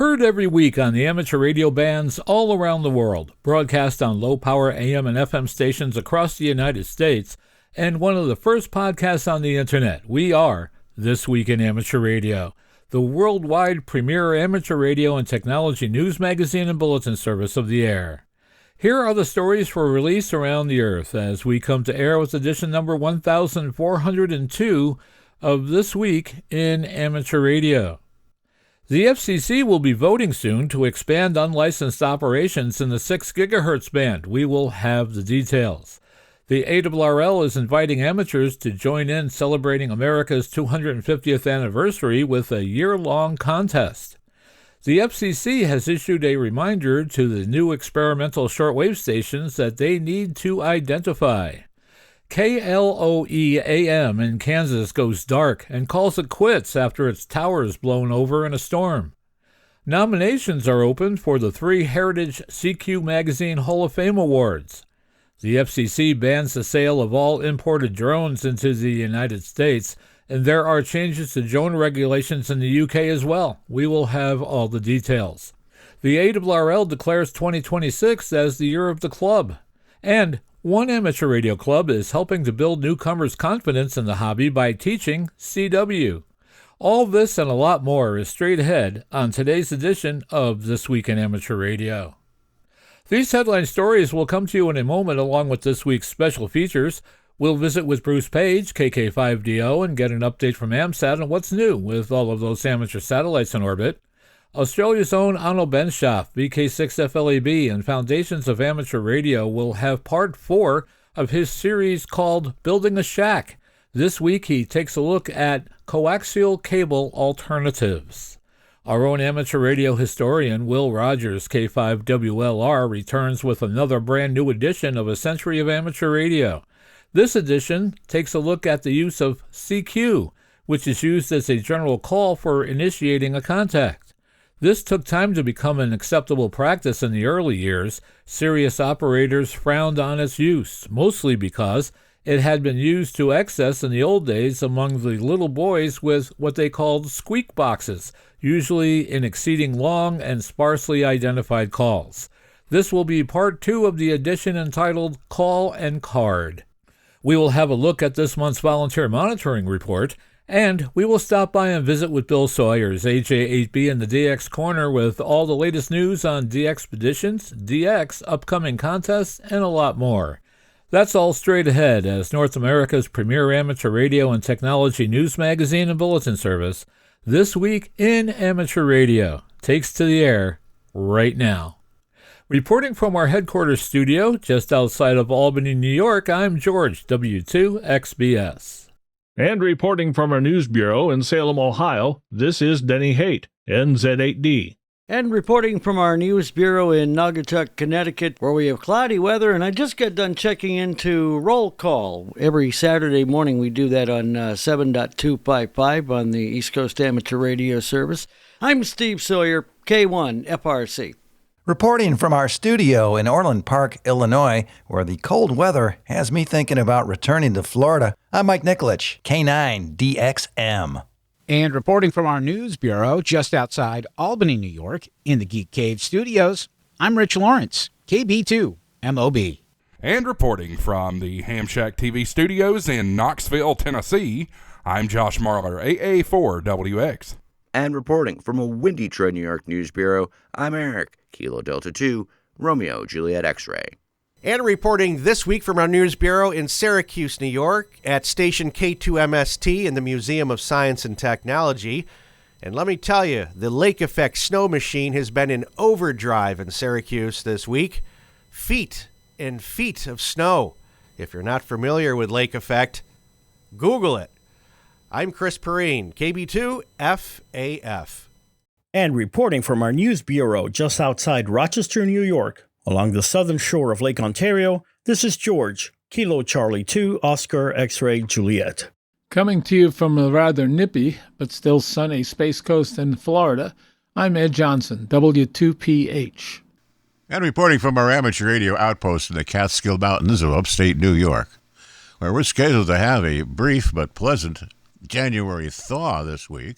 Heard every week on the amateur radio bands all around the world, broadcast on low-power AM and FM stations across the United States, and one of the first podcasts on the Internet. We are This Week in Amateur Radio, the worldwide premier amateur radio and technology news magazine and bulletin service of the air. Here are the stories for release around the earth as we come to air with edition number 1402 of This Week in Amateur Radio. The FCC will be voting soon to expand unlicensed operations in the 6 gigahertz band. We will have the details. The ARRL is inviting amateurs to join in celebrating America's 250th anniversary with a year-long contest. The FCC has issued a reminder to the new experimental shortwave stations that they need to identify. KLOE-AM in Kansas goes dark and calls it quits after its tower is blown over in a storm. Nominations are open for the 3 Heritage CQ Magazine Hall of Fame Awards. The FCC bans the sale of all imported drones into the United States, and there are changes to drone regulations in the UK as well. We will have all the details. The ARRL declares 2026 as the year of the club, and one amateur radio club is helping to build newcomers' confidence in the hobby by teaching CW. All this and a lot more is straight ahead on today's edition of This Week in Amateur Radio. These headline stories will come to you in a moment along with this week's special features. We'll visit with Bruce Page, KK5DO, and get an update from AMSAT on what's new with all of those amateur satellites in orbit. Australia's own Onno Benshoff, VK6FLAB, and Foundations of Amateur Radio will have part 4 of his series called Building a Shack. This week he takes a look at coaxial cable alternatives. Our own amateur radio historian, Will Rogers, K5WLR, returns with another brand new edition of A Century of Amateur Radio. This edition takes a look at the use of CQ, which is used as a general call for initiating a contact. This took time to become an acceptable practice in the early years. Serious operators frowned on its use, mostly because it had been used to excess in the old days among the little boys with what they called squeak boxes, usually in exceeding long and sparsely identified calls. This will be part 2 of the edition entitled Call and Card. We will have a look at this month's volunteer monitoring report, and we will stop by and visit with Bill Sawyer's AJ8B in the DX Corner with all the latest news on DXpeditions, DX, upcoming contests, and a lot more. That's all straight ahead as North America's premier amateur radio and technology news magazine and bulletin service, This Week in Amateur Radio, takes to the air right now. Reporting from our headquarters studio just outside of Albany, New York, I'm George, W2XBS. And reporting from our news bureau in Salem, Ohio, this is Denny Haight, NZ8D. And reporting from our news bureau in Naugatuck, Connecticut, where we have cloudy weather, and I just got done checking into Roll Call. Every Saturday morning we do that on 7.255 on the East Coast Amateur Radio Service. I'm Steve Sawyer, K1 FRC. Reporting from our studio in Orland Park, Illinois, where the cold weather has me thinking about returning to Florida, I'm Mike Nicolich, K9DXM. And reporting from our news bureau just outside Albany, New York, in the Geek Cave studios, I'm Rich Lawrence, KB2MOB. And reporting from the HamTV studios in Knoxville, Tennessee, I'm Josh Marler, AA4WX. And reporting from a windy Troy, New York news bureau, I'm Eric, Kilo Delta 2, Romeo Juliet X-Ray. And reporting this week from our news bureau in Syracuse, New York, at station K2MST in the Museum of Science and Technology. And let me tell you, the Lake Effect snow machine has been in overdrive in Syracuse this week. Feet and feet of snow. If you're not familiar with Lake Effect, Google it. I'm Chris Perrine, KB2FAF. And reporting from our news bureau just outside Rochester, New York, along the southern shore of Lake Ontario, this is George, Kilo Charlie 2, Oscar X-Ray Juliet. Coming to you from a rather nippy but still sunny Space Coast in Florida, I'm Ed Johnsen, W2PH. And reporting from our amateur radio outpost in the Catskill Mountains of upstate New York, where we're scheduled to have a brief but pleasant January thaw this week.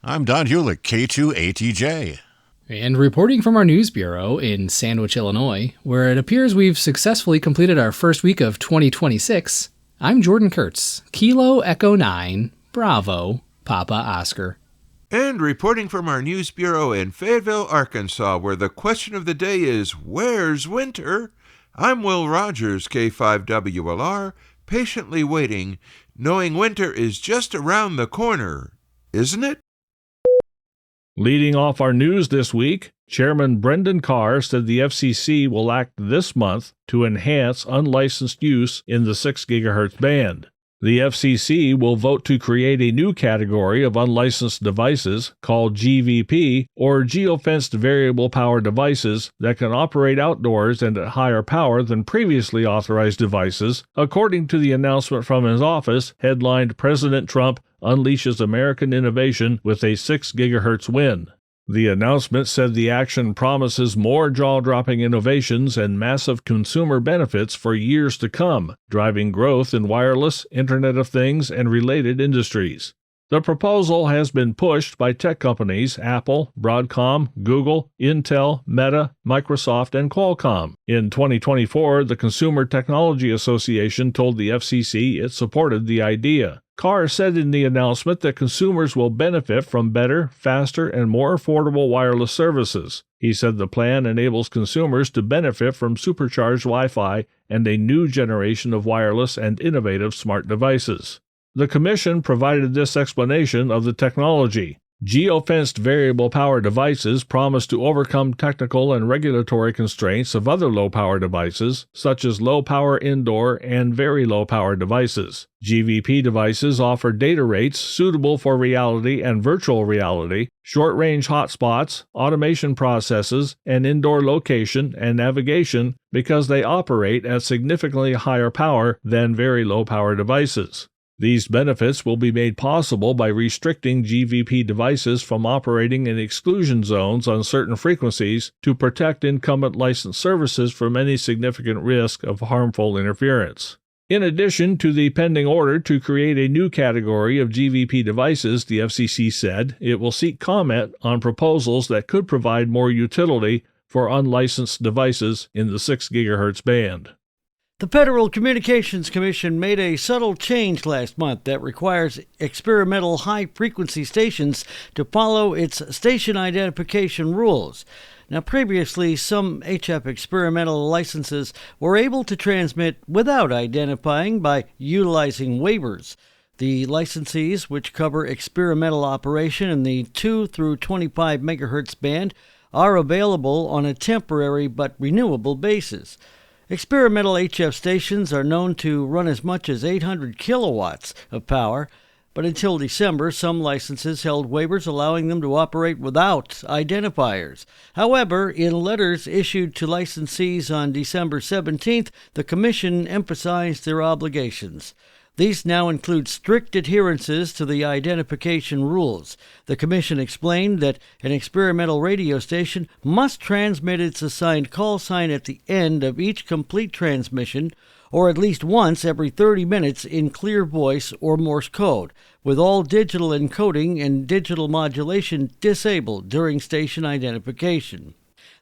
I'm Don Hulick, K2ATJ. And reporting from our news bureau in Sandwich, Illinois, where it appears we've successfully completed our first week of 2026, I'm Jordan Kurtz, Kilo Echo 9, Bravo, Papa Oscar. And reporting from our news bureau in Fayetteville, Arkansas, where the question of the day is, where's winter? I'm Will Rogers, K5WLR, patiently waiting, knowing winter is just around the corner, isn't it? Leading off our news this week, Chairman Brendan Carr said the FCC will act this month to enhance unlicensed use in the 6 GHz band. The FCC will vote to create a new category of unlicensed devices called GVP, or Geofenced Variable Power Devices, that can operate outdoors and at higher power than previously authorized devices, according to the announcement from his office headlined President Trump Unleashes American Innovation with a 6 GHz Win. The announcement said the action promises more jaw-dropping innovations and massive consumer benefits for years to come, driving growth in wireless, Internet of Things, and related industries. The proposal has been pushed by tech companies Apple, Broadcom, Google, Intel, Meta, Microsoft, and Qualcomm. In 2024, the Consumer Technology Association told the FCC it supported the idea. Carr said in the announcement that consumers will benefit from better, faster, and more affordable wireless services. He said the plan enables consumers to benefit from supercharged Wi-Fi and a new generation of wireless and innovative smart devices. The Commission provided this explanation of the technology. Geofenced variable power devices promise to overcome technical and regulatory constraints of other low-power devices, such as low-power indoor and very low-power devices. GVP devices offer data rates suitable for reality and virtual reality, short-range hotspots, automation processes, and indoor location and navigation because they operate at significantly higher power than very low-power devices. These benefits will be made possible by restricting GVP devices from operating in exclusion zones on certain frequencies to protect incumbent licensed services from any significant risk of harmful interference. In addition to the pending order to create a new category of GVP devices, the FCC said it will seek comment on proposals that could provide more utility for unlicensed devices in the 6 GHz band. The Federal Communications Commission made a subtle change last month that requires experimental high-frequency stations to follow its station identification rules. Now, previously, some HF experimental licenses were able to transmit without identifying by utilizing waivers. The licensees, which cover experimental operation in the 2 through 25 MHz band, are available on a temporary but renewable basis. Experimental HF stations are known to run as much as 800 kilowatts of power, but until December, some licenses held waivers allowing them to operate without identifiers. However, in letters issued to licensees on December 17th, the Commission emphasized their obligations. These now include strict adherences to the identification rules. The Commission explained that an experimental radio station must transmit its assigned call sign at the end of each complete transmission, or at least once every 30 minutes in clear voice or Morse code, with all digital encoding and digital modulation disabled during station identification.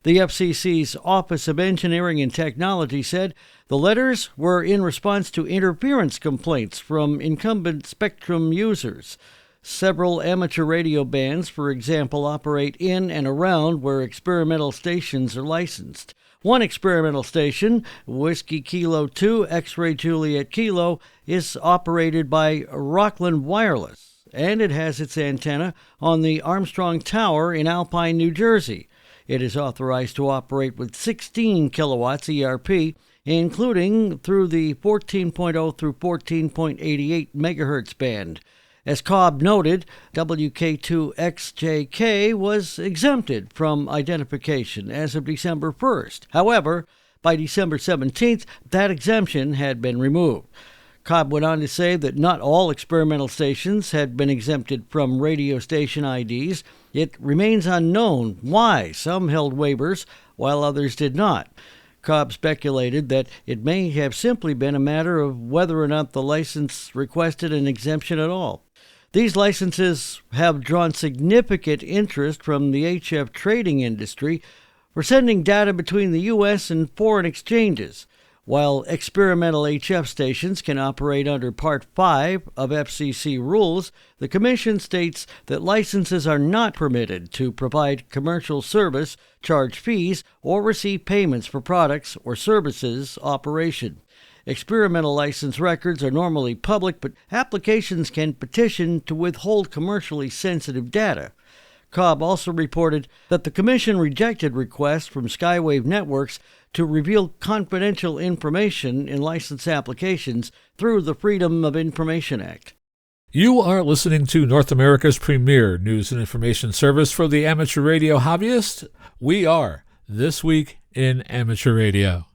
The FCC's Office of Engineering and Technology said the letters were in response to interference complaints from incumbent spectrum users. Several amateur radio bands, for example, operate in and around where experimental stations are licensed. One experimental station, Whiskey Kilo 2 X-Ray Juliet Kilo, is operated by Rockland Wireless, and it has its antenna on the Armstrong Tower in Alpine, New Jersey. It is authorized to operate with 16 kilowatts ERP, including through the 14.0 through 14.88 megahertz band. As Cobb noted, WK2XJK was exempted from identification as of December 1st. However, by December 17th, that exemption had been removed. Cobb went on to say that not all experimental stations had been exempted from radio station IDs. It remains unknown why some held waivers while others did not. Cobb speculated that it may have simply been a matter of whether or not the license requested an exemption at all. These licenses have drawn significant interest from the HF trading industry for sending data between the U.S. and foreign exchanges. While experimental HF stations can operate under Part 5 of FCC rules, the Commission states that licenses are not permitted to provide commercial service, charge fees, or receive payments for products or services operation. Experimental license records are normally public, but applications can petition to withhold commercially sensitive data. Cobb also reported that the Commission rejected requests from Skywave Networks to reveal confidential information in license applications through the Freedom of Information Act. You are listening to North America's premier news and information service for the amateur radio hobbyist. We are This Week in Amateur Radio.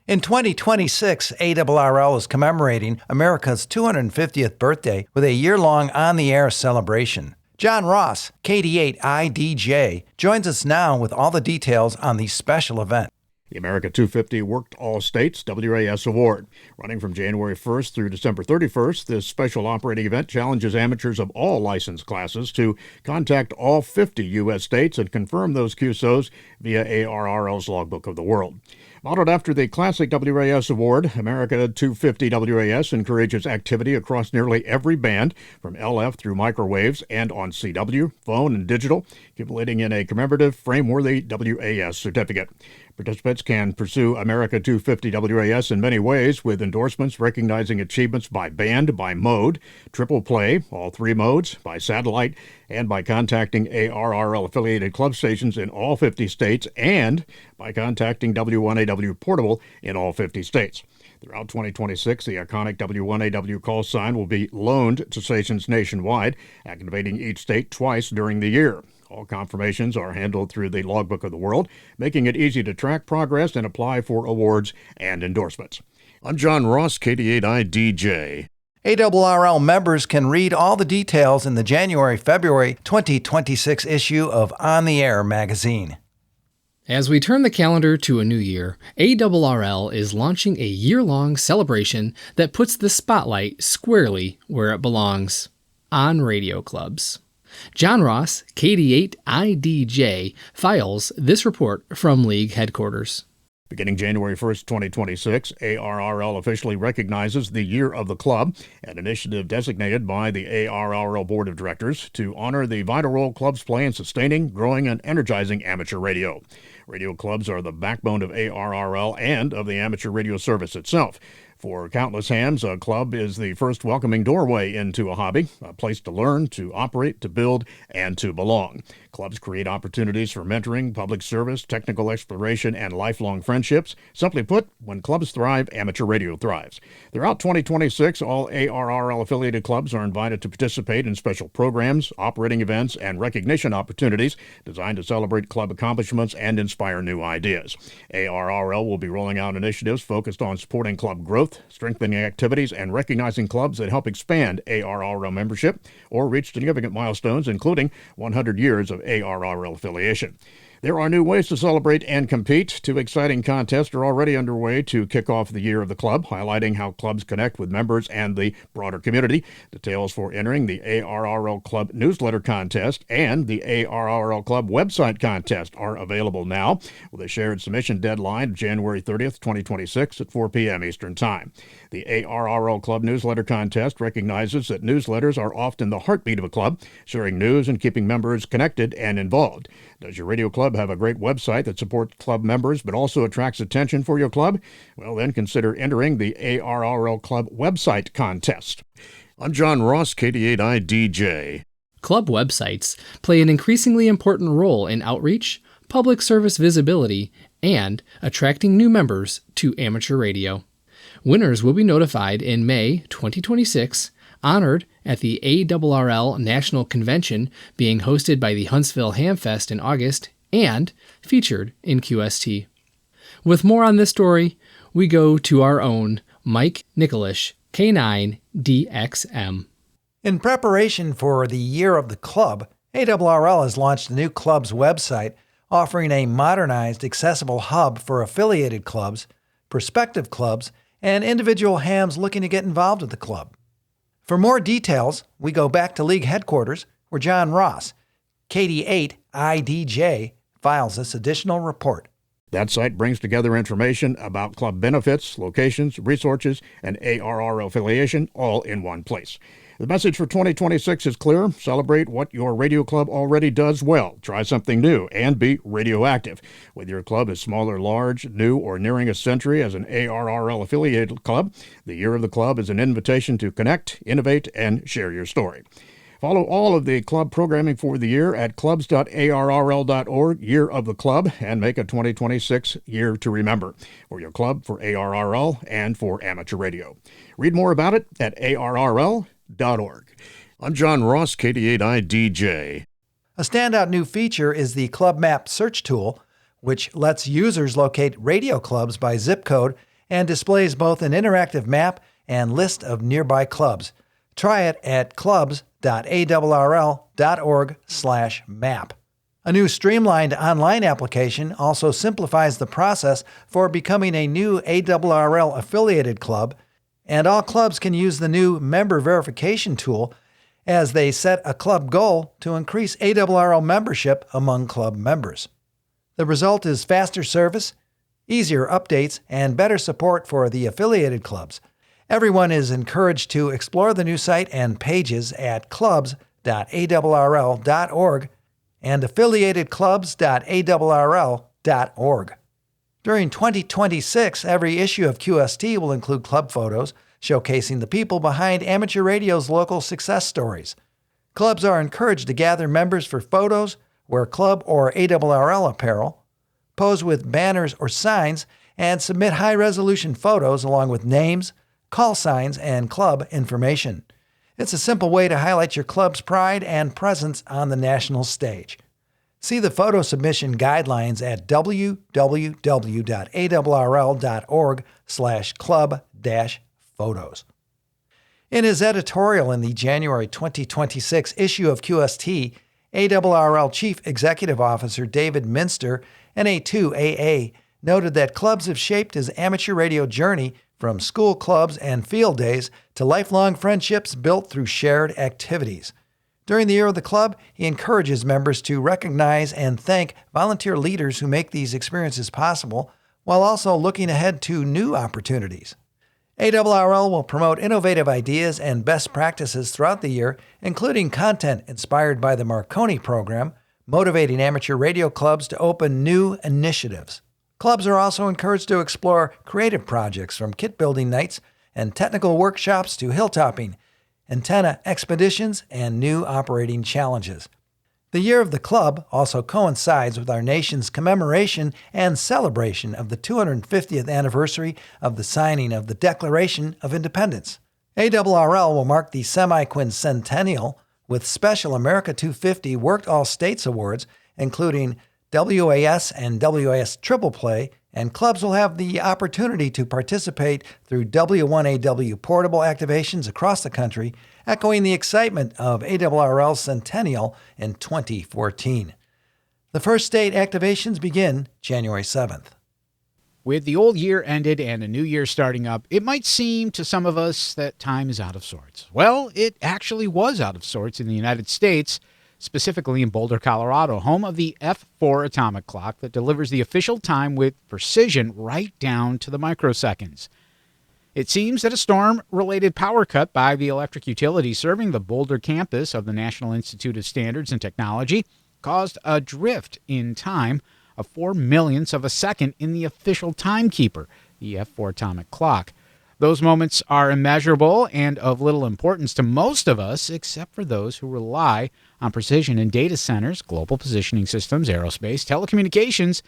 In 2026, ARRL is commemorating America's 250th birthday with a year-long on-the-air celebration. John Ross, KD8IDJ, joins us now with all the details on the special event. The America 250 Worked All States WAS Award. Running from January 1st through December 31st, this special operating event challenges amateurs of all license classes to contact all 50 U.S. states and confirm those QSOs via ARRL's Logbook of the World. Modeled after the classic WAS award, America 250 WAS encourages activity across nearly every band, from LF through microwaves and on CW, phone, and digital, accumulating in a commemorative, frame-worthy WAS certificate. Participants can pursue America 250 WAS in many ways, with endorsements recognizing achievements by band, by mode, triple play, all three modes, by satellite, and by contacting ARRL-affiliated club stations in all 50 states, and by contacting W1AW Portable in all 50 states. Throughout 2026, the iconic W1AW call sign will be loaned to stations nationwide, activating each state twice during the year. All confirmations are handled through the Logbook of the World, making it easy to track progress and apply for awards and endorsements. I'm John Ross, KD8IDJ. ARRL members can read all the details in the January-February 2026 issue of On the Air magazine. As we turn the calendar to a new year, ARRL is launching a year-long celebration that puts the spotlight squarely where it belongs, on radio clubs. John Ross, KD8IDJ, files this report from League headquarters. Beginning January 1st, 2026, ARRL officially recognizes the Year of the Club, an initiative designated by the ARRL Board of Directors to honor the vital role clubs play in sustaining, growing, and energizing amateur radio. Radio clubs are the backbone of ARRL and of the amateur radio service itself. For countless hands, a club is the first welcoming doorway into a hobby, a place to learn, to operate, to build, and to belong. Clubs create opportunities for mentoring, public service, technical exploration, and lifelong friendships. Simply put, when clubs thrive, amateur radio thrives. Throughout 2026, all ARRL-affiliated clubs are invited to participate in special programs, operating events, and recognition opportunities designed to celebrate club accomplishments and inspire new ideas. ARRL will be rolling out initiatives focused on supporting club growth, strengthening activities, and recognizing clubs that help expand ARRL membership or reach significant milestones, including 100 years of ARRL affiliation. There are new ways to celebrate and compete. 2 exciting contests are already underway to kick off the Year of the Club, highlighting how clubs connect with members and the broader community. Details for entering the ARRL Club Newsletter Contest and the ARRL Club Website Contest are available now, with a shared submission deadline of January 30th, 2026 at 4 p.m. Eastern Time. The ARRL Club Newsletter Contest recognizes that newsletters are often the heartbeat of a club, sharing news and keeping members connected and involved. Does your radio club have a great website that supports club members but also attracts attention for your club? Well, then consider entering the ARRL Club Website Contest. I'm John Ross, KD8IDJ. Club websites play an increasingly important role in outreach, public service visibility, and attracting new members to amateur radio. Winners will be notified in May 2026, honored at the ARRL National Convention being hosted by the Huntsville Hamfest in August, and featured in QST. With more on this story, we go to our own Mike Nicolich, K9DXM. In preparation for the Year of the Club, ARRL has launched a new club's website offering a modernized, accessible hub for affiliated clubs, prospective clubs, and individual hams looking to get involved with the club. For more details, we go back to league headquarters where John Ross, KD8IDJ, files this additional report. That site brings together information about club benefits, locations, resources, and ARRL affiliation all in one place. The message for 2026 is clear. Celebrate what your radio club already does well. Try something new and be radioactive. Whether your club is small or large, new or nearing a century as an ARRL affiliated club, the Year of the Club is an invitation to connect, innovate, and share your story. Follow all of the club programming for the year at clubs.arrl.org, Year of the Club, and make a 2026 year to remember for your club, for ARRL, and for amateur radio. Read more about it at arrl.org. I'm John Ross, KD8IDJ. A standout new feature is the Club Map search tool, which lets users locate radio clubs by zip code and displays both an interactive map and list of nearby clubs. Try it at clubs.arrl.org/map. A new streamlined online application also simplifies the process for becoming a new ARRL affiliated club, and all clubs can use the new member verification tool as they set a club goal to increase ARRL membership among club members. The result is faster service, easier updates, and better support for the affiliated clubs. Everyone is encouraged to explore the new site and pages at clubs.arrl.org and affiliatedclubs.arrl.org. During 2026, every issue of QST will include club photos showcasing the people behind amateur radio's local success stories. Clubs are encouraged to gather members for photos, wear club or ARRL apparel, pose with banners or signs, and submit high-resolution photos along with names, call signs, and club information. It's a simple way to highlight your club's pride and presence on the national stage. See the photo submission guidelines at www.arrl.org/club-photos. In his editorial in the January 2026 issue of QST, ARRL Chief Executive Officer David Minster, NA2AA, noted that clubs have shaped his amateur radio journey from school clubs and field days to lifelong friendships built through shared activities. During the Year of the Club, he encourages members to recognize and thank volunteer leaders who make these experiences possible, while also looking ahead to new opportunities. ARRL will promote innovative ideas and best practices throughout the year, including content inspired by the Marconi program, motivating amateur radio clubs to open new initiatives. Clubs are also encouraged to explore creative projects from kit building nights and technical workshops to hilltopping, antenna expeditions, and new operating challenges. The Year of the Club also coincides with our nation's commemoration and celebration of the 250th anniversary of the signing of the Declaration of Independence. ARRL will mark the semi-quincentennial with special America 250 Worked All States Awards, including WAS and WAS Triple Play, and clubs will have the opportunity to participate through W1AW portable activations across the country, echoing the excitement of ARRL's centennial in 2014. The first state activations begin January 7th. With the old year ended and a new year starting up, it might seem to some of us that time is out of sorts. Well, it actually was out of sorts in the United States, specifically in Boulder, Colorado, home of the F4 atomic clock that delivers the official time with precision right down to the microseconds. It seems that a storm-related power cut by the electric utility serving the Boulder campus of the National Institute of Standards and Technology caused a drift in time of 4 millionths of a second in the official timekeeper, the F4 atomic clock. Those moments are immeasurable and of little importance to most of us, except for those who rely on precision in data centers, global positioning systems, aerospace, telecommunications,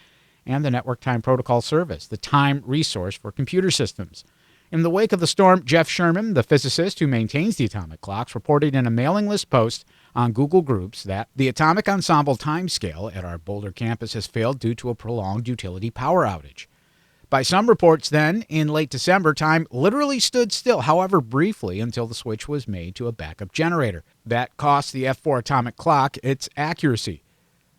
and the Network Time Protocol Service, the time resource for computer systems. In the wake of the storm, Jeff Sherman, the physicist who maintains the atomic clocks, reported in a mailing list post on Google Groups that the atomic ensemble timescale at our Boulder campus has failed due to a prolonged utility power outage. By some reports then, in late December, time literally stood still, however briefly, until the switch was made to a backup generator. That cost the F4 atomic clock its accuracy.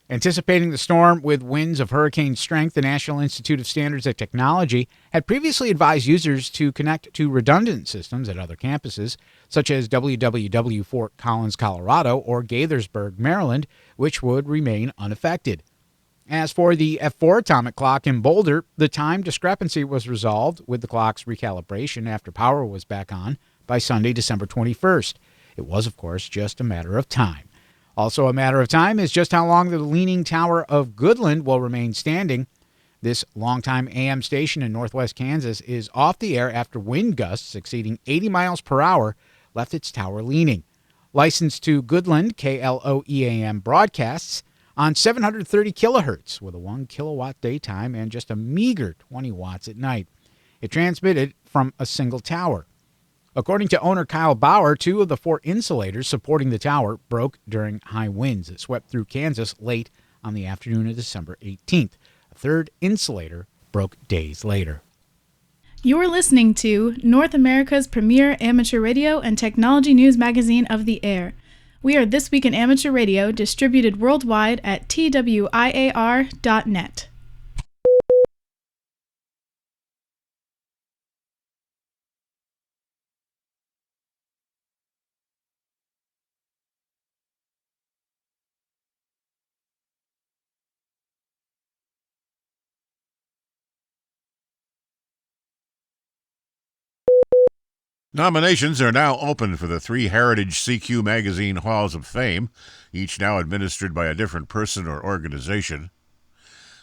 Anticipating the storm with winds of hurricane strength, the National Institute of Standards and Technology had previously advised users to connect to redundant systems at other campuses, such as WWW Fort Collins, Colorado, or Gaithersburg, Maryland, which would remain unaffected. As for the F4 atomic clock in Boulder, the time discrepancy was resolved with the clock's recalibration after power was back on by Sunday, December 21st. It was, of course, just a matter of time. Also a matter of time is just how long the Leaning Tower of Goodland will remain standing. This longtime AM station in northwest Kansas is off the air after wind gusts exceeding 80 miles per hour left its tower leaning. Licensed to Goodland, KLOEAM broadcasts on 730 kilohertz with a 1 kilowatt daytime and just a meager 20 watts at night. It transmitted from a single tower. According to owner Kyle Bauer, 2 of the 4 insulators supporting the tower broke during high winds that swept through Kansas late on the afternoon of December 18th. A third insulator broke days later. You're listening to North America's premier amateur radio and technology news magazine of the air. We are This Week in Amateur Radio, distributed worldwide at twiar.net. Nominations are now open for the 3 Heritage CQ Magazine Halls of Fame, each now administered by a different person or organization.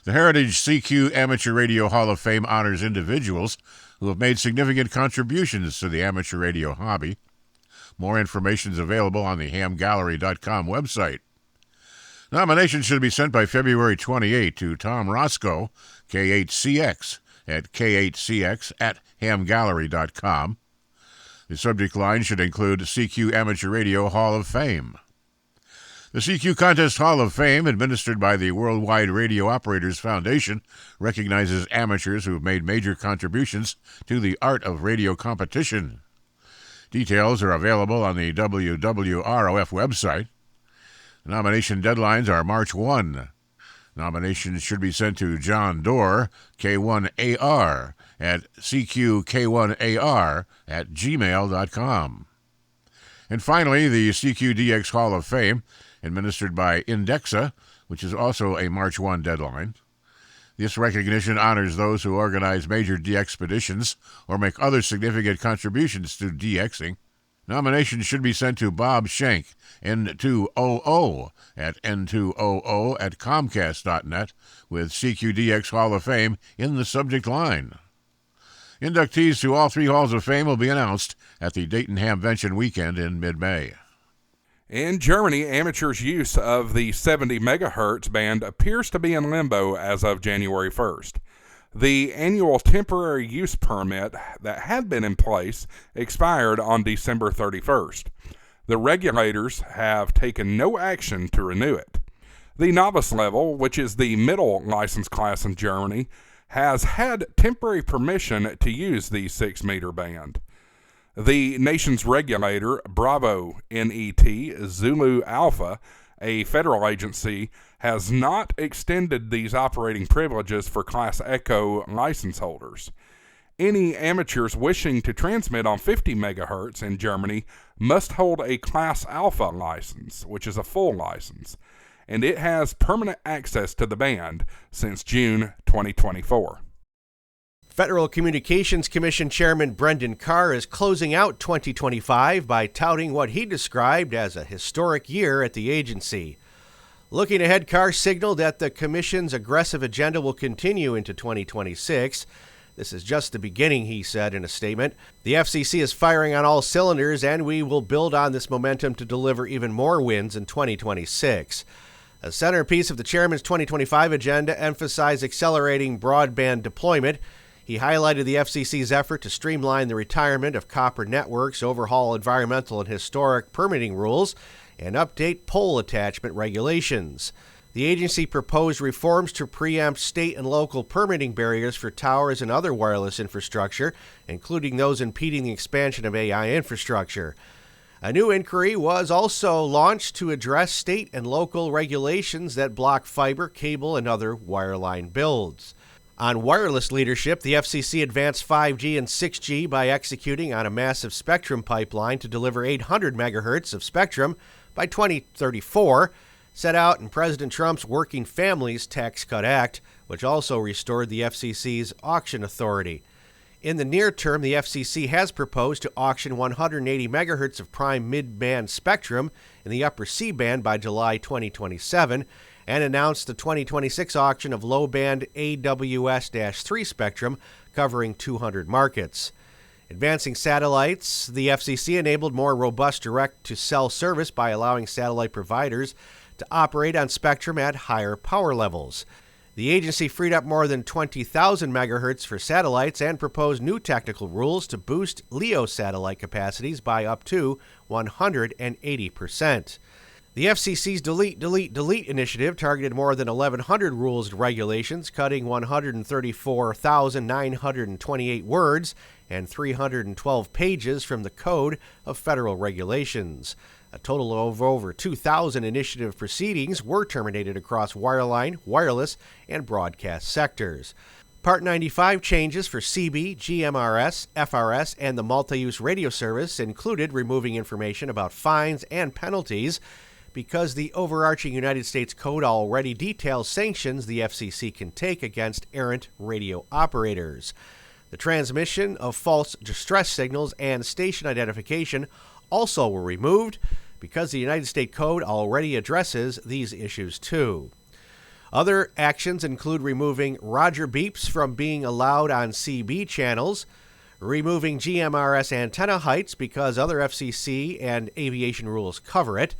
The Heritage CQ Amateur Radio Hall of Fame honors individuals who have made significant contributions to the amateur radio hobby. More information is available on the hamgallery.com website. Nominations should be sent by February 28 to Tom Roscoe, K8CX, at k8cx@hamgallery.com. The subject line should include CQ Amateur Radio Hall of Fame. The CQ Contest Hall of Fame, administered by the Worldwide Radio Operators Foundation, recognizes amateurs who have made major contributions to the art of radio competition. Details are available on the WWROF website. Nomination deadlines are March 1. Nominations should be sent to John Doerr, K1AR, at cqk1ar@gmail.com. And finally, the CQDX Hall of Fame, administered by Indexa, which is also a March 1 deadline. This recognition honors those who organize major DXpeditions or make other significant contributions to DXing. Nominations should be sent to Bob Schenk, N2OO, at n2oo@comcast.net, with CQDX Hall of Fame in the subject line. Inductees to all 3 Halls of Fame will be announced at the Dayton Hamvention weekend in mid-May. In Germany, amateurs' use of the 70 megahertz band appears to be in limbo as of January 1st. The annual temporary use permit that had been in place expired on December 31st. The regulators have taken no action to renew it. The novice level, which is the middle license class in Germany, has had temporary permission to use the 6-meter band. The nation's regulator, Bravo NET Zulu Alpha, a federal agency, has not extended these operating privileges for Class Echo license holders. Any amateurs wishing to transmit on 50 megahertz in Germany must hold a Class Alpha license, which is a full license, and it has permanent access to the band since June 2024. Federal Communications Commission Chairman Brendan Carr is closing out 2025 by touting what he described as a historic year at the agency. Looking ahead, Carr signaled that the Commission's aggressive agenda will continue into 2026. This is just the beginning, he said in a statement. The FCC is firing on all cylinders, and we will build on this momentum to deliver even more wins in 2026. A centerpiece of the chairman's 2025 agenda emphasized accelerating broadband deployment. He highlighted the FCC's effort to streamline the retirement of copper networks, overhaul environmental and historic permitting rules, and update pole attachment regulations. The agency proposed reforms to preempt state and local permitting barriers for towers and other wireless infrastructure, including those impeding the expansion of AI infrastructure. A new inquiry was also launched to address state and local regulations that block fiber, cable, and other wireline builds. On wireless leadership, the FCC advanced 5G and 6G by executing on a massive spectrum pipeline to deliver 800 megahertz of spectrum by 2034, set out in President Trump's Working Families Tax Cut Act, which also restored the FCC's auction authority. In the near term, the FCC has proposed to auction 180 megahertz of prime mid-band spectrum in the upper C-band by July 2027 and announced the 2026 auction of low-band AWS-3 spectrum covering 200 markets. Advancing satellites, the FCC enabled more robust direct-to-cell service by allowing satellite providers to operate on spectrum at higher power levels. The agency freed up more than 20,000 megahertz for satellites and proposed new technical rules to boost LEO satellite capacities by up to 180%. The FCC's Delete initiative targeted more than 1,100 rules and regulations, cutting 134,928 words and 312 pages from the Code of Federal Regulations. A total of over 2,000 initiative proceedings were terminated across wireline, wireless, and broadcast sectors. Part 95 changes for CB, GMRS, FRS, and the multi-use radio service included removing information about fines and penalties because the overarching United States Code already details sanctions the FCC can take against errant radio operators. The transmission of false distress signals and station identification also were removed because the United States Code already addresses these issues too. Other actions include removing Roger beeps from being allowed on CB channels, removing GMRS antenna heights because other FCC and aviation rules cover it,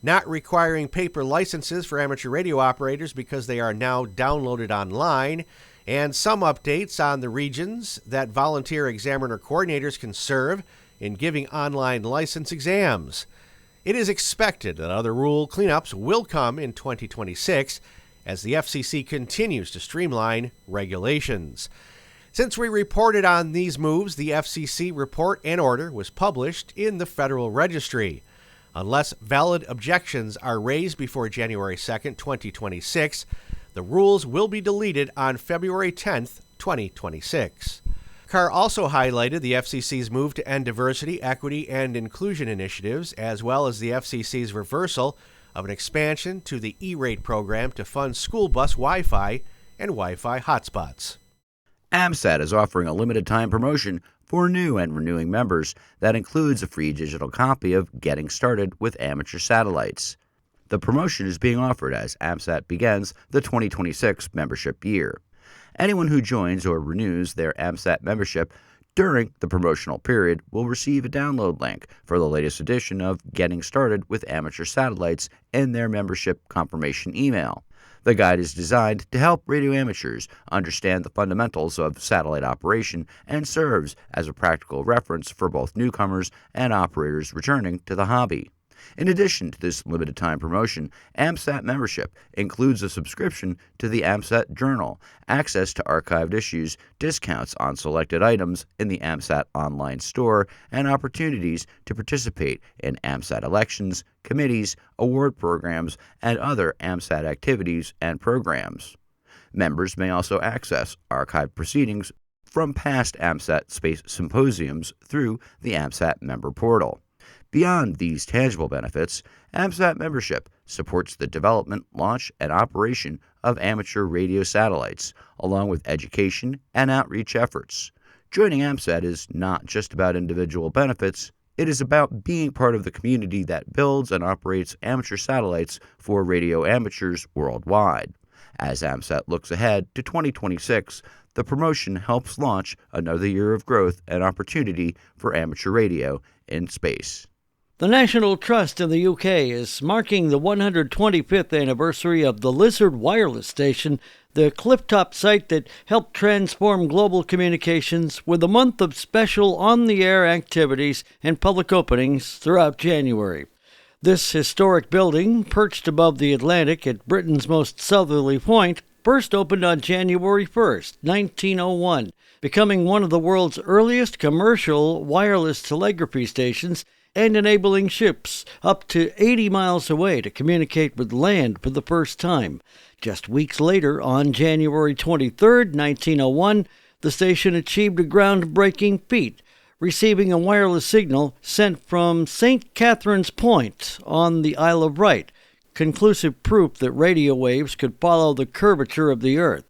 not requiring paper licenses for amateur radio operators because they are now downloaded online, and some updates on the regions that volunteer examiner coordinators can serve in giving online license exams. It is expected that other rule cleanups will come in 2026 as the FCC continues to streamline regulations. Since we reported on these moves, the FCC report and order was published in the Federal Registry. Unless valid objections are raised before January 2, 2026, the rules will be deleted on February 10, 2026. Carr also highlighted the FCC's move to end diversity, equity, and inclusion initiatives, as well as the FCC's reversal of an expansion to the E-rate program to fund school bus Wi-Fi and Wi-Fi hotspots. AMSAT is offering a limited-time promotion for new and renewing members that includes a free digital copy of Getting Started with Amateur Satellites. The promotion is being offered as AMSAT begins the 2026 membership year. Anyone who joins or renews their AMSAT membership during the promotional period will receive a download link for the latest edition of Getting Started with Amateur Satellites in their membership confirmation email. The guide is designed to help radio amateurs understand the fundamentals of satellite operation and serves as a practical reference for both newcomers and operators returning to the hobby. In addition to this limited-time promotion, AMSAT membership includes a subscription to the AMSAT Journal, access to archived issues, discounts on selected items in the AMSAT online store, and opportunities to participate in AMSAT elections, committees, award programs, and other AMSAT activities and programs. Members may also access archived proceedings from past AMSAT Space Symposiums through the AMSAT member portal. Beyond these tangible benefits, AMSAT membership supports the development, launch, and operation of amateur radio satellites, along with education and outreach efforts. Joining AMSAT is not just about individual benefits, it is about being part of the community that builds and operates amateur satellites for radio amateurs worldwide. As AMSAT looks ahead to 2026, the promotion helps launch another year of growth and opportunity for amateur radio in space. The National Trust in the UK is marking the 125th anniversary of the Lizard Wireless Station, the cliff-top site that helped transform global communications, with a month of special on-the-air activities and public openings throughout January. This historic building, perched above the Atlantic at Britain's most southerly point, first opened on January 1st, 1901, becoming one of the world's earliest commercial wireless telegraphy stations and enabling ships up to 80 miles away to communicate with land for the first time. Just weeks later, on January 23rd, 1901, the station achieved a groundbreaking feat, receiving a wireless signal sent from St. Catherine's Point on the Isle of Wight, conclusive proof that radio waves could follow the curvature of the Earth.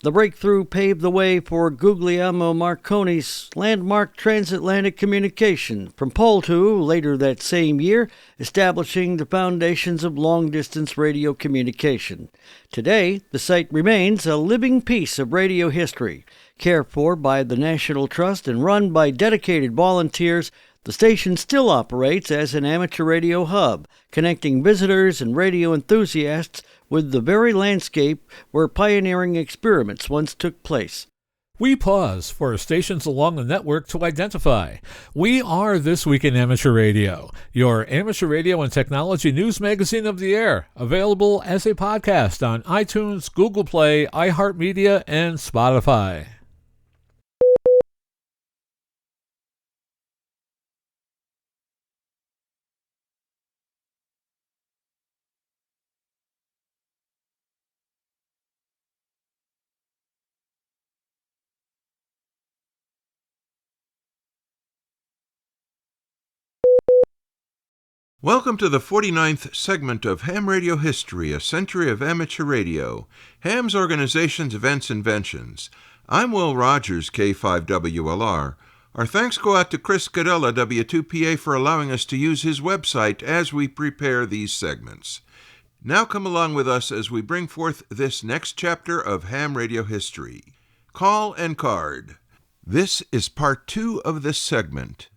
The breakthrough paved the way for Guglielmo Marconi's landmark transatlantic communication from pole to, later that same year, establishing the foundations of long-distance radio communication. Today, the site remains a living piece of radio history. Cared for by the National Trust and run by dedicated volunteers, the station still operates as an amateur radio hub, connecting visitors and radio enthusiasts with the very landscape where pioneering experiments once took place. We pause for stations along the network to identify. We are This Week in Amateur Radio, your amateur radio and technology news magazine of the air, available as a podcast on iTunes, Google Play, iHeartMedia, and Spotify. Welcome to the 49th segment of Ham Radio History, a century of amateur radio. Ham's organizations, events, inventions. I'm Will Rogers, K5WLR. Our thanks go out to Chris Cadella, W2PA, for allowing us to use his website as we prepare these segments. Now come along with us as we bring forth this next chapter of Ham Radio History. Call and Card. This is part 2 of this segment.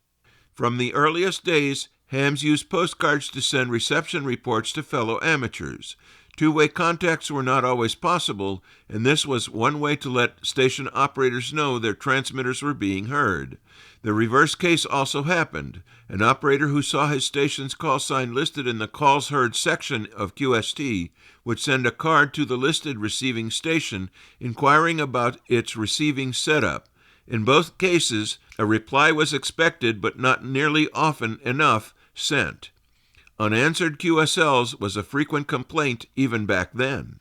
From the earliest days, hams used postcards to send reception reports to fellow amateurs. Two-way contacts were not always possible, and this was one way to let station operators know their transmitters were being heard. The reverse case also happened. An operator who saw his station's call sign listed in the Calls Heard section of QST would send a card to the listed receiving station inquiring about its receiving setup. In both cases, a reply was expected but not nearly often enough sent. Unanswered QSLs was a frequent complaint even back then.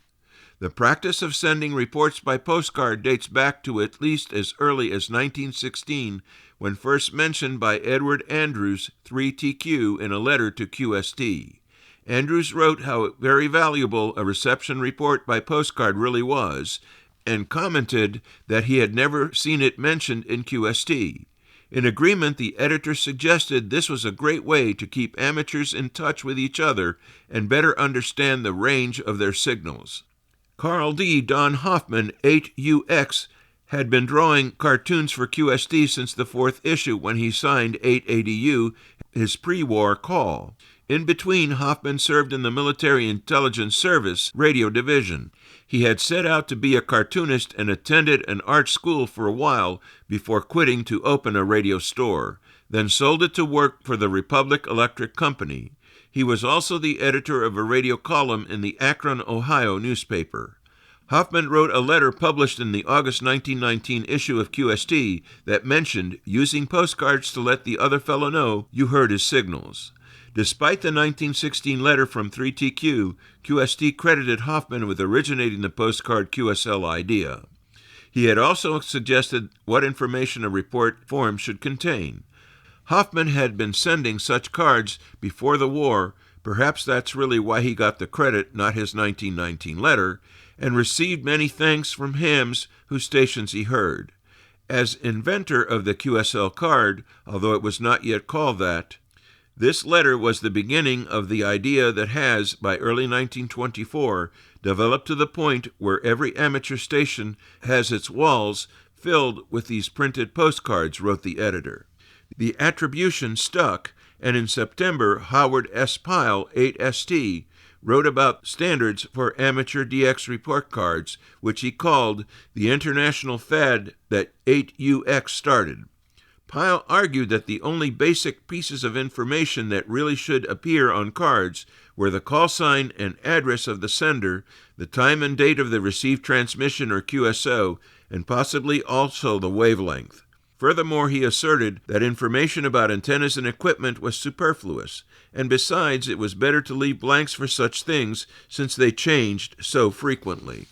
The practice of sending reports by postcard dates back to at least as early as 1916, when first mentioned by Edward Andrews, 3TQ, in a letter to QST. Andrews wrote how very valuable a reception report by postcard really was, and commented that he had never seen it mentioned in QST. In agreement, the editor suggested this was a great way to keep amateurs in touch with each other and better understand the range of their signals. Carl D. Don Hoffman, 8UX, had been drawing cartoons for QST since the 4th issue when he signed 880U, his pre-war call. In between, Hoffman served in the Military Intelligence Service radio division. He had set out to be a cartoonist and attended an art school for a while before quitting to open a radio store, then sold it to work for the Republic Electric Company. He was also the editor of a radio column in the Akron, Ohio newspaper. Hoffman wrote a letter published in the August 1919 issue of QST that mentioned using postcards to let the other fellow know you heard his signals. Despite the 1916 letter from 3TQ, QST credited Hoffman with originating the postcard QSL idea. He had also suggested what information a report form should contain. Hoffman had been sending such cards before the war, perhaps that's really why he got the credit, not his 1919 letter, and received many thanks from hams whose stations he heard. As inventor of the QSL card, although it was not yet called that, this letter was the beginning of the idea that has, by early 1924, developed to the point where every amateur station has its walls filled with these printed postcards, wrote the editor. The attribution stuck, and in September, Howard S. Pyle, 8ST, wrote about standards for amateur DX report cards, which he called the international fad that 8UX started. Pyle argued that the only basic pieces of information that really should appear on cards were the call sign and address of the sender, the time and date of the received transmission or QSO, and possibly also the wavelength. Furthermore, he asserted that information about antennas and equipment was superfluous, and besides, it was better to leave blanks for such things since they changed so frequently.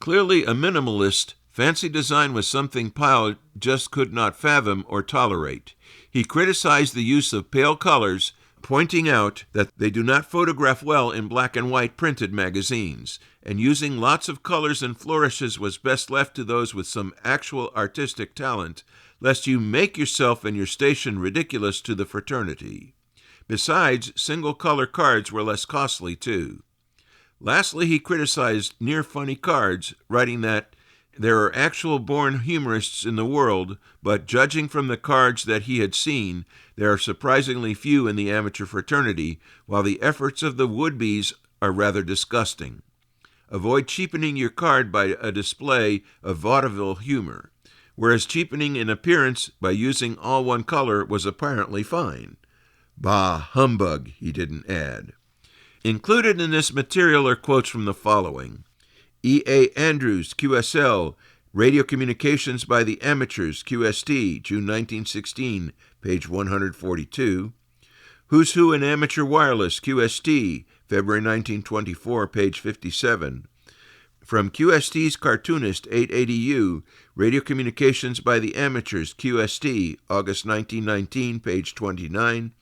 Clearly a minimalist, fancy design was something Pyle just could not fathom or tolerate. He criticized the use of pale colors, pointing out that they do not photograph well in black and white printed magazines, and using lots of colors and flourishes was best left to those with some actual artistic talent, lest you make yourself and your station ridiculous to the fraternity. Besides, single-color cards were less costly, too. Lastly, he criticized near-funny cards, writing that there are actual born humorists in the world, but judging from the cards that he had seen, there are surprisingly few in the amateur fraternity, while the efforts of the would-bes are rather disgusting. Avoid cheapening your card by a display of vaudeville humor, whereas cheapening in appearance by using all one color was apparently fine. Bah, humbug, he didn't add. Included in this material are quotes from the following: E.A. Andrews, QSL, Radio Communications by the Amateurs, QST, June 1916, page 142. Who's Who in Amateur Wireless, QST, February 1924, page 57. From QST's Cartoonist 880U, Radio Communications by the Amateurs, QST, August 1919, page 29.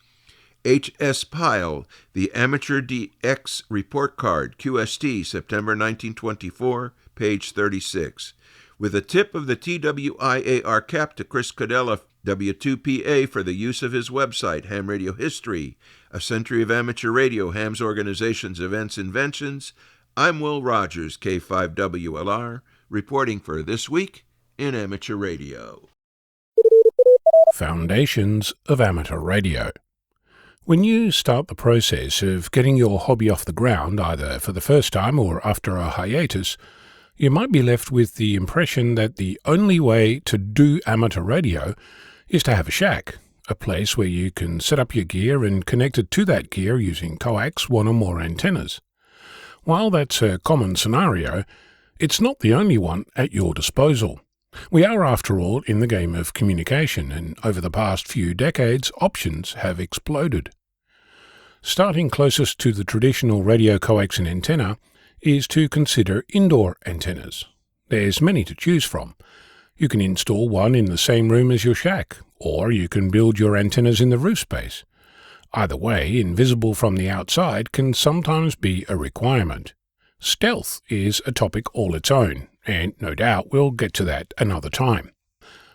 H.S. Pyle, The Amateur DX Report Card, QST, September 1924, page 36. With a tip of the TWIAR cap to Chris Cadella, W2PA, for the use of his website, Ham Radio History, A Century of Amateur Radio, Ham's Organizations, Events, Inventions. I'm Will Rogers, K5WLR, reporting for This Week in Amateur Radio. Foundations of Amateur Radio. When you start the process of getting your hobby off the ground, either for the first time or after a hiatus, you might be left with the impression that the only way to do amateur radio is to have a shack, a place where you can set up your gear and connect it to that gear using coax, one or more antennas. While that's a common scenario, it's not the only one at your disposal. We are, after all, in the game of communication, and over the past few decades, options have exploded. Starting closest to the traditional radio coaxial antenna is to consider indoor antennas. There's many to choose from. You can install one in the same room as your shack, or you can build your antennas in the roof space. Either way, invisible from the outside can sometimes be a requirement. Stealth is a topic all its own, and no doubt we'll get to that another time.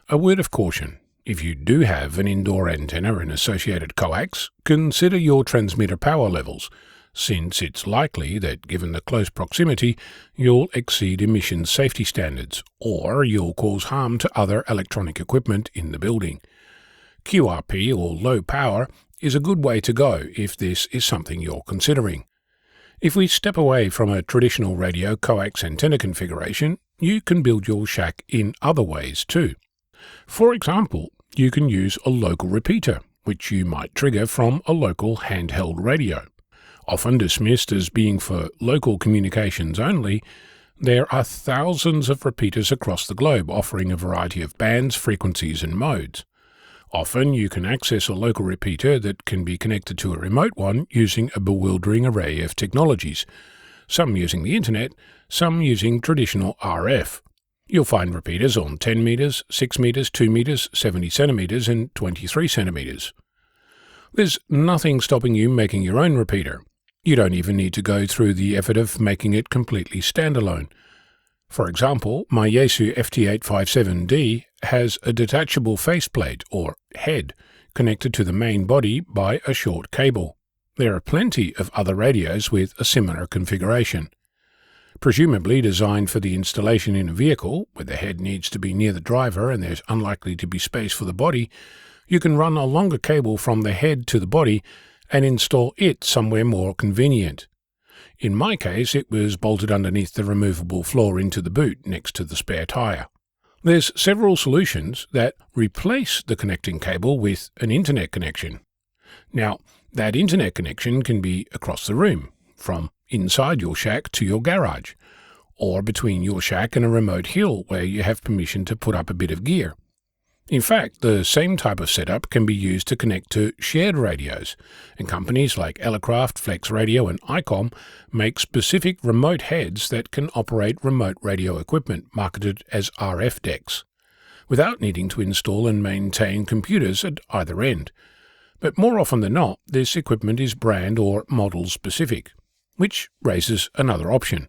A word of caution: if you do have an indoor antenna and associated coax, consider your transmitter power levels, since it's likely that, given the close proximity, you'll exceed emissions safety standards, or you'll cause harm to other electronic equipment in the building. QRP, or low power, is a good way to go if this is something you're considering. If we step away from a traditional radio coax antenna configuration, you can build your shack in other ways too. For example, you can use a local repeater, which you might trigger from a local handheld radio. Often dismissed as being for local communications only, there are thousands of repeaters across the globe offering a variety of bands, frequencies and modes. Often you can access a local repeater that can be connected to a remote one using a bewildering array of technologies, some using the internet, some using traditional RF. You'll find repeaters on 10 meters, 6 meters, 2 meters, 70 centimeters and 23 centimeters. There's nothing stopping you making your own repeater. You don't even need to go through the effort of making it completely standalone. For example, my Yaesu FT857D has a detachable faceplate, or head, connected to the main body by a short cable. There are plenty of other radios with a similar configuration. Presumably designed for the installation in a vehicle, where the head needs to be near the driver and there's unlikely to be space for the body, you can run a longer cable from the head to the body and install it somewhere more convenient. In my case, it was bolted underneath the removable floor into the boot next to the spare tyre. There's several solutions that replace the connecting cable with an internet connection. Now, that internet connection can be across the room, from inside your shack to your garage, or between your shack and a remote hill where you have permission to put up a bit of gear. In fact, the same type of setup can be used to connect to shared radios, and companies like Elecraft, Flex Radio and ICOM make specific remote heads that can operate remote radio equipment marketed as RF decks, without needing to install and maintain computers at either end. But more often than not, this equipment is brand or model specific, which raises another option.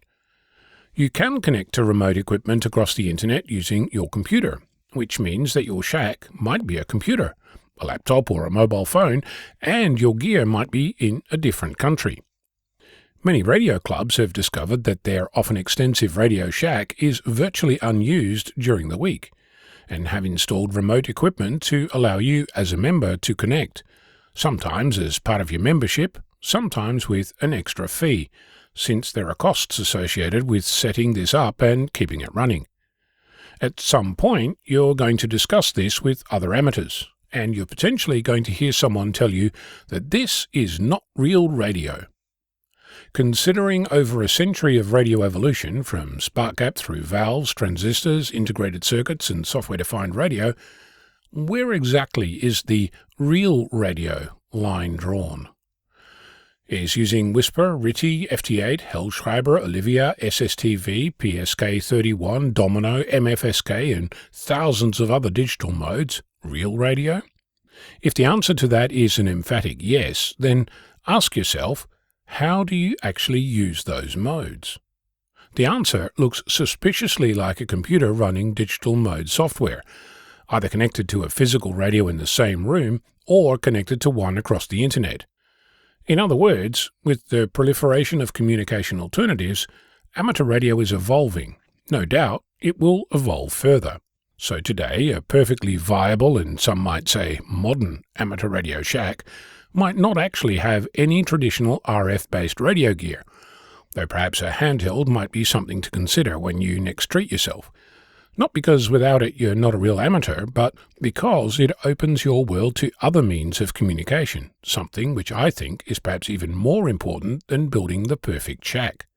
You can connect to remote equipment across the internet using your computer, which means that your shack might be a computer, a laptop or a mobile phone, and your gear might be in a different country. Many radio clubs have discovered that their often extensive radio shack is virtually unused during the week, and have installed remote equipment to allow you as a member to connect, sometimes as part of your membership, sometimes with an extra fee, since there are costs associated with setting this up and keeping it running. At some point, you're going to discuss this with other amateurs, and you're potentially going to hear someone tell you that this is not real radio. Considering over a century of radio evolution, from spark gap through valves, transistors, integrated circuits, and software-defined radio, where exactly is the real radio line drawn? Is using Whisper, RTTY, FT8, Hellschreiber, Olivia, SSTV, PSK31, Domino, MFSK, and thousands of other digital modes real radio? If the answer to that is an emphatic yes, then ask yourself, how do you actually use those modes? The answer looks suspiciously like a computer running digital mode software, either connected to a physical radio in the same room or connected to one across the internet. In other words, with the proliferation of communication alternatives, amateur radio is evolving. No doubt it will evolve further. So today, a perfectly viable and some might say modern amateur radio shack might not actually have any traditional RF-based radio gear, though perhaps a handheld might be something to consider when you next treat yourself. Not because without it you're not a real amateur, but because it opens your world to other means of communication, something which I think is perhaps even more important than building the perfect shack.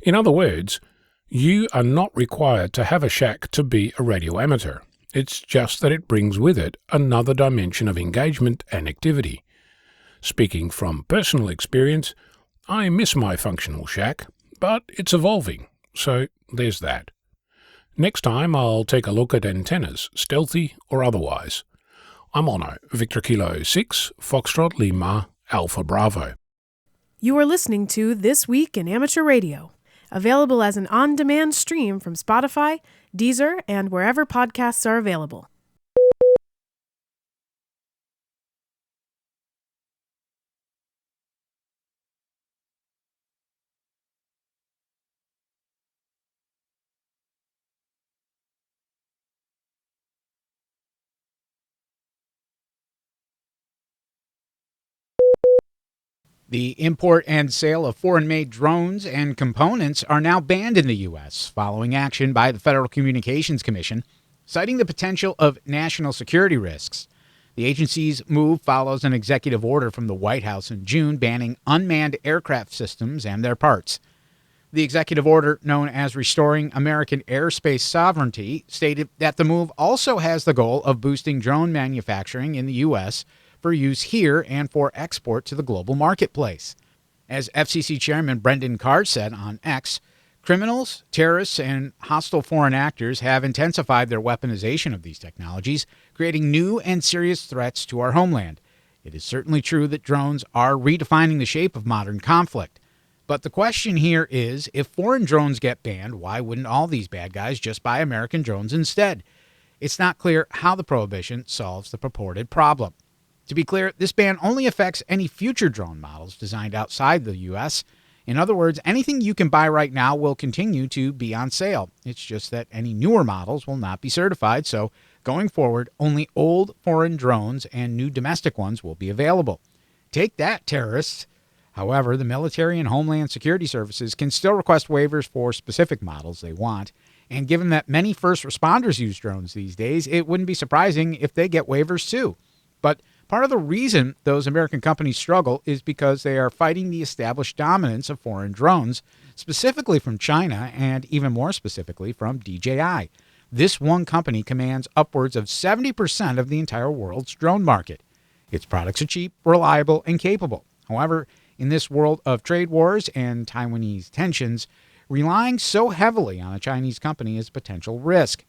In other words, you are not required to have a shack to be a radio amateur. It's just that it brings with it another dimension of engagement and activity. Speaking from personal experience, I miss my functional shack, but it's evolving, so there's that. Next time I'll take a look at antennas, stealthy or otherwise. I'm Ono, Victor Kilo 6, Foxtrot Lima, Alpha Bravo. You are listening to This Week in Amateur Radio, available as an on-demand stream from Spotify, Deezer, and wherever podcasts are available. The import and sale of foreign-made drones and components are now banned in the U.S. following action by the Federal Communications Commission, citing the potential of national security risks. The agency's move follows an executive order from the White House in June banning unmanned aircraft systems and their parts. The executive order, known as Restoring American Airspace Sovereignty, stated that the move also has the goal of boosting drone manufacturing in the U.S., for use here and for export to the global marketplace. As FCC Chairman Brendan Carr said on X, criminals, terrorists, and hostile foreign actors have intensified their weaponization of these technologies, creating new and serious threats to our homeland. It is certainly true that drones are redefining the shape of modern conflict. But the question here is, if foreign drones get banned, why wouldn't all these bad guys just buy American drones instead? It's not clear how the prohibition solves the purported problem. To be clear, this ban only affects any future drone models designed outside the U.S. In other words, anything you can buy right now will continue to be on sale. It's just that any newer models will not be certified, so going forward, only old foreign drones and new domestic ones will be available. Take that, terrorists! However, the military and Homeland Security Services can still request waivers for specific models they want, And given that many first responders use drones these days, it wouldn't be surprising if they get waivers too. But part of the reason those American companies struggle is because they are fighting the established dominance of foreign drones, specifically from China and even more specifically from DJI. This one company commands upwards of 70% of the entire world's drone market. Its products are cheap, reliable, and capable. However, in this world of trade wars and Taiwanese tensions, relying so heavily on a Chinese company is a potential risk.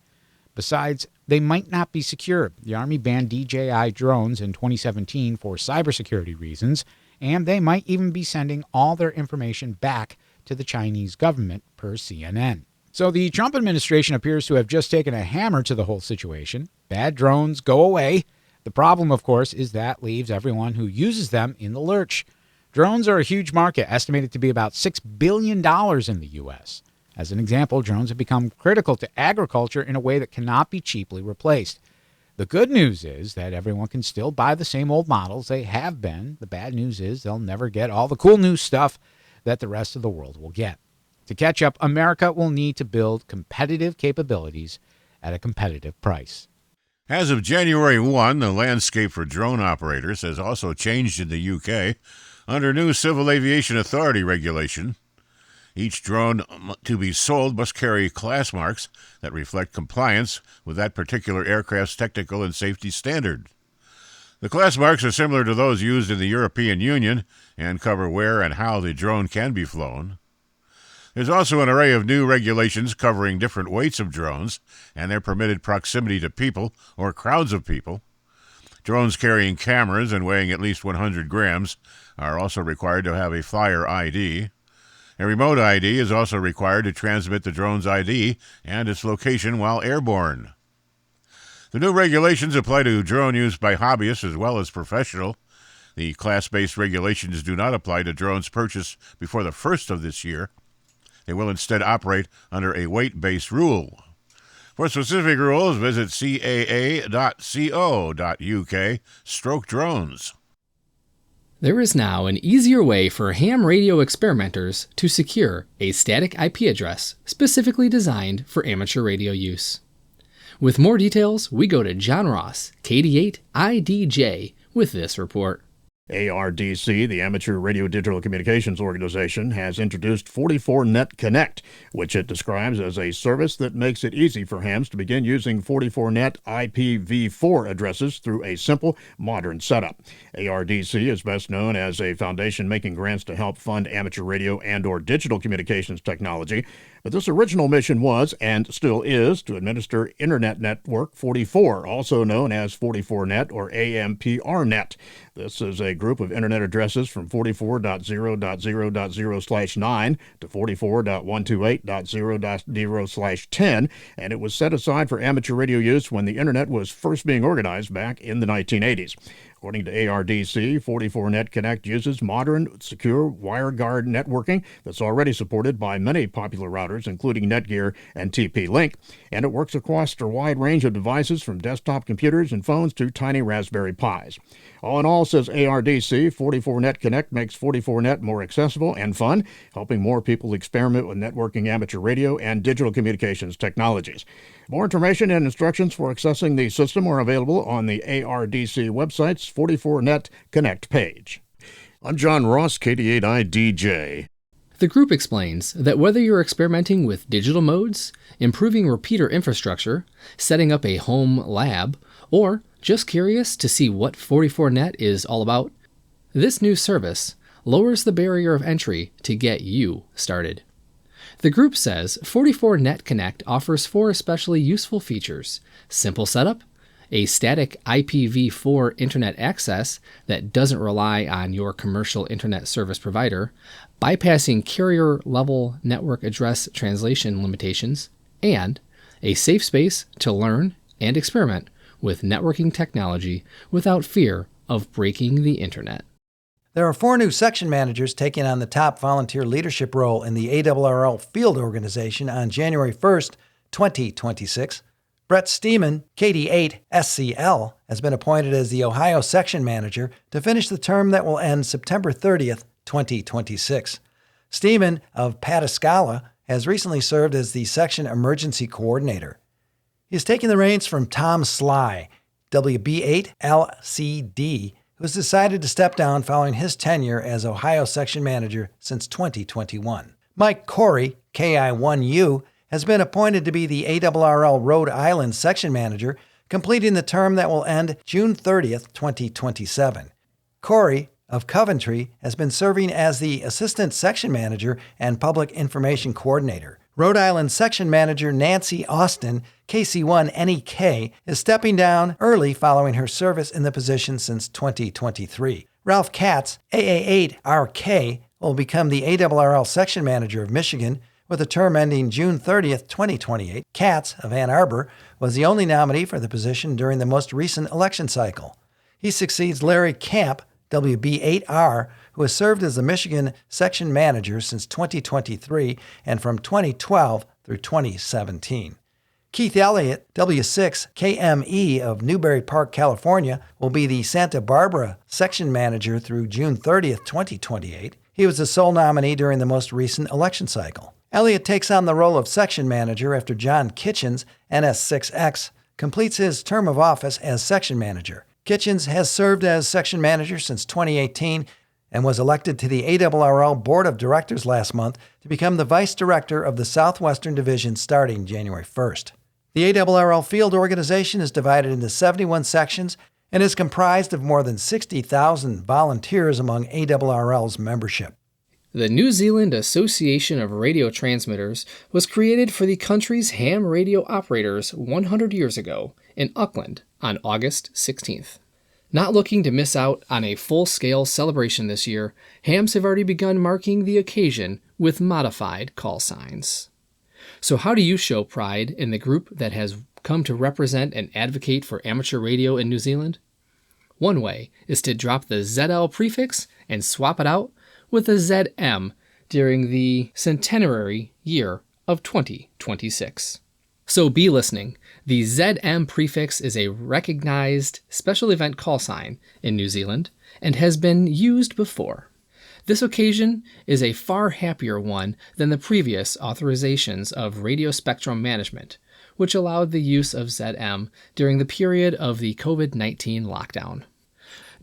Besides, they might not be secure. The Army banned DJI drones in 2017 for cybersecurity reasons, and they might even be sending all their information back to the Chinese government, per CNN. So the Trump administration appears to have just taken a hammer to the whole situation. Bad drones go away. The problem, of course, is that leaves everyone who uses them in the lurch. Drones are a huge market, estimated to be about $6 billion in the U.S. As an example, drones have become critical to agriculture in a way that cannot be cheaply replaced. The good news is that everyone can still buy the same old models they have been. The bad news is they'll never get all the cool new stuff that the rest of the world will get. To catch up, America will need to build competitive capabilities at a competitive price. As of January 1, the landscape for drone operators has also changed in the UK under new Civil Aviation Authority regulation. Each drone to be sold must carry class marks that reflect compliance with that particular aircraft's technical and safety standard. The class marks are similar to those used in the European Union and cover where and how the drone can be flown. There's also an array of new regulations covering different weights of drones and their permitted proximity to people or crowds of people. Drones carrying cameras and weighing at least 100 grams are also required to have a flyer ID. A remote ID is also required to transmit the drone's ID and its location while airborne. The new regulations apply to drone use by hobbyists as well as professional. The class-based regulations do not apply to drones purchased before the 1st of this year. They will instead operate under a weight-based rule. For specific rules, visit caa.co.uk/drones. There is now an easier way for ham radio experimenters to secure a static IP address specifically designed for amateur radio use. With more details, we go to John Ross, KD8IDJ, with this report. ARDC, the Amateur Radio Digital Communications Organization, has introduced 44Net Connect, which it describes as a service that makes it easy for hams to begin using 44Net IPv4 addresses through a simple, modern setup. ARDC is best known as a foundation making grants to help fund amateur radio and/or digital communications technology. But this original mission was, and still is, to administer Internet Network 44, also known as 44Net or AMPRNet. This is a group of Internet addresses from 44.0.0.0/9 to 44.128.0.0/10, and it was set aside for amateur radio use when the Internet was first being organized back in the 1980s. According to ARDC, 44Net Connect uses modern, secure WireGuard networking that's already supported by many popular routers, including Netgear and TP-Link, and it works across a wide range of devices from desktop computers and phones to tiny Raspberry Pis. All in all, says ARDC, 44Net Connect makes 44Net more accessible and fun, helping more people experiment with networking amateur radio and digital communications technologies. More information and instructions for accessing the system are available on the ARDC website's 44Net Connect page. I'm John Ross, KD8IDJ. The group explains that whether you're experimenting with digital modes, improving repeater infrastructure, setting up a home lab, or just curious to see what 44Net is all about, this new service lowers the barrier of entry to get you started. The group says 44Net Connect offers 4 especially useful features: simple setup, a static IPv4 internet access that doesn't rely on your commercial internet service provider, bypassing carrier-level network address translation limitations, and a safe space to learn and experiment with networking technology without fear of breaking the internet. There are 4 new section managers taking on the top volunteer leadership role in the ARRL field organization on January 1st, 2026. Brett Steeman, KD8SCL, has been appointed as the Ohio section manager to finish the term that will end September 30th, 2026. Steeman of Pataskala has recently served as the Section Emergency Coordinator. He has taken the reins from Tom Sly, WB8LCD, who has decided to step down following his tenure as Ohio Section Manager since 2021. Mike Corey, KI1U, has been appointed to be the ARRL Rhode Island Section Manager, completing the term that will end June 30th, 2027. Corey of Coventry has been serving as the Assistant Section Manager and Public Information Coordinator. Rhode Island Section Manager Nancy Austin, KC1NEK, is stepping down early following her service in the position since 2023. Ralph Katz, AA8RK, will become the ARRL Section Manager of Michigan with a term ending June 30th, 2028. Katz of Ann Arbor was the only nominee for the position during the most recent election cycle. He succeeds Larry Camp, WB8R, who has served as the Michigan Section Manager since 2023 and from 2012 through 2017. Keith Elliott, W6KME of Newbury Park, California, will be the Santa Barbara Section Manager through June 30th, 2028. He was the sole nominee during the most recent election cycle. Elliott takes on the role of Section Manager after John Kitchens, NS6X, completes his term of office as Section Manager. Kitchens has served as Section Manager since 2018 and was elected to the ARRL Board of Directors last month to become the Vice Director of the Southwestern Division starting January 1st. The ARRL field organization is divided into 71 sections and is comprised of more than 60,000 volunteers among ARRL's membership. The New Zealand Association of Radio Transmitters was created for the country's ham radio operators 100 years ago in Auckland on August 16th. Not looking to miss out on a full-scale celebration this year, hams have already begun marking the occasion with modified call signs. So how do you show pride in the group that has come to represent and advocate for amateur radio in New Zealand? One way is to drop the ZL prefix and swap it out with a ZM during the centenary year of 2026. So be listening. The ZM prefix is a recognized special event call sign in New Zealand and has been used before. This occasion is a far happier one than the previous authorizations of radio spectrum management, which allowed the use of ZM during the period of the COVID-19 lockdown.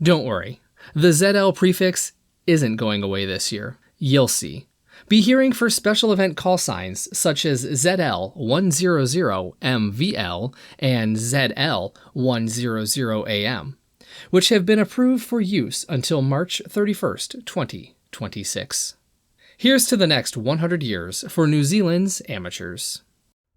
Don't worry, the ZL prefix isn't going away this year. You'll see. Be hearing for special event call signs such as ZL100MVL and ZL100AM, which have been approved for use until March 31st, 2026. Here's to the next 100 years for New Zealand's amateurs.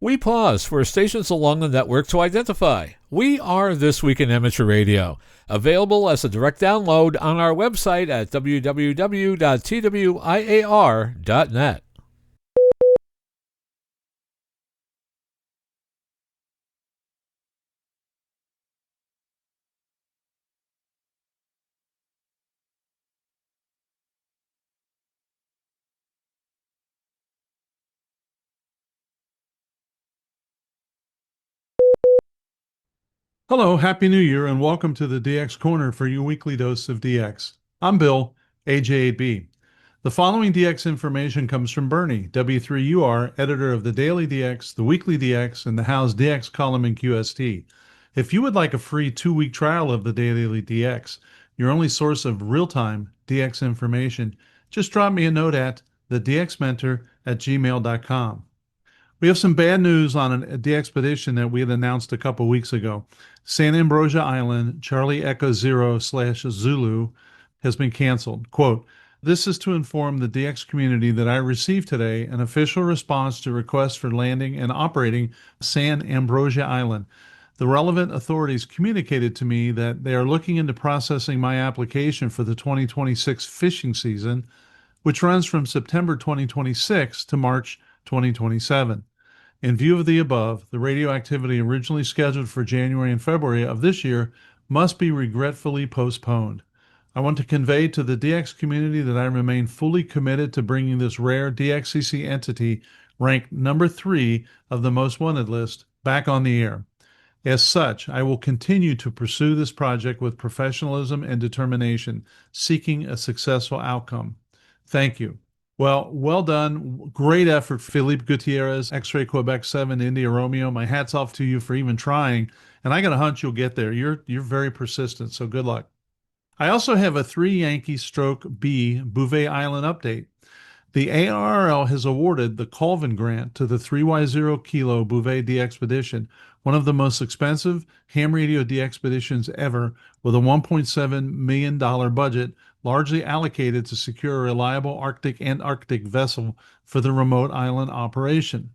We pause for stations along the network to identify. We are This Week in Amateur Radio, available as a direct download on our website at www.twiar.net. Hello, Happy New Year, and welcome to the DX Corner for your weekly dose of DX. I'm Bill, AJ8B. The following DX information comes from Bernie, W3UR, editor of the Daily DX, the Weekly DX, and the How's DX column in QST. If you would like a free 2-week trial of the Daily DX, your only source of real-time DX information, just drop me a note at thedxmentor@gmail.com. We have some bad news on the expedition that we had announced a couple weeks ago. San Ambrosia Island, Charlie Echo 0/Zulu, has been canceled. Quote, "This is to inform the DX community that I received today an official response to requests for landing and operating San Ambrosia Island. The relevant authorities communicated to me that they are looking into processing my application for the 2026 fishing season, which runs from September 2026 to March 2027. In view of the above, the radio activity originally scheduled for January and February of this year must be regretfully postponed. I want to convey to the DX community that I remain fully committed to bringing this rare DXCC entity, ranked number 3 of the most wanted list, back on the air. As such, I will continue to pursue this project with professionalism and determination, seeking a successful outcome. Thank you. Well done. Great effort, Philippe Gutierrez, X-Ray Quebec 7, India Romeo. My hat's off to you for even trying. And I got a hunch you'll get there. You're very persistent, so good luck. I also have a 3 Yankee Stroke B Bouvet Island update. The ARRL has awarded the Colvin Grant to the 3Y0 Kilo Bouvet DXpedition, one of the most expensive ham radio DXpeditions ever, with a $1.7 million budget, largely allocated to secure a reliable Arctic vessel for the remote island operation.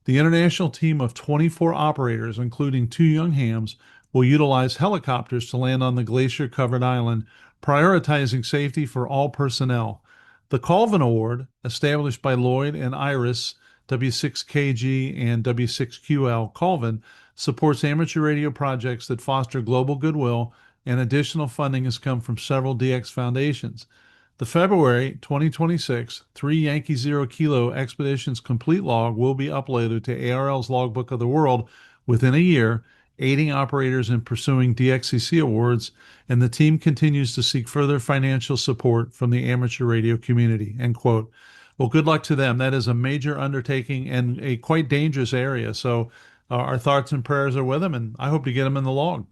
The international team of 24 operators, including 2 young hams, will utilize helicopters to land on the glacier-covered island, prioritizing safety for all personnel. The Colvin Award, established by Lloyd and Iris, W6KG and W6QL Colvin, supports amateur radio projects that foster global goodwill, and additional funding has come from several DX foundations. The February 2026 3 Yankee Zero Kilo Expeditions Complete Log will be uploaded to ARL's Logbook of the World within a year, aiding operators in pursuing DXCC awards, and the team continues to seek further financial support from the amateur radio community, end quote. Well, good luck to them. That is a major undertaking and a quite dangerous area, so our thoughts and prayers are with them, and I hope to get them in the log.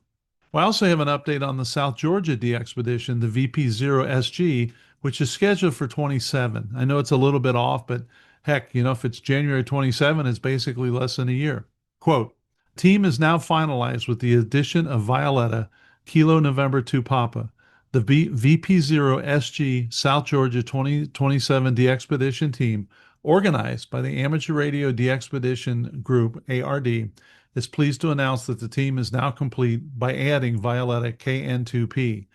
Well, I also have an update on the South Georgia DXpedition, the VP0SG, which is scheduled for 27. I know it's a little bit off, but heck, if it's January 27, it's basically less than a year. Quote, team is now finalized with the addition of Violetta, Kilo November 2 Papa. The VP0SG South Georgia 2027 DXpedition team, organized by the Amateur Radio DXpedition Group, ARD, is pleased to announce that the team is now complete by adding Violetta KN2P.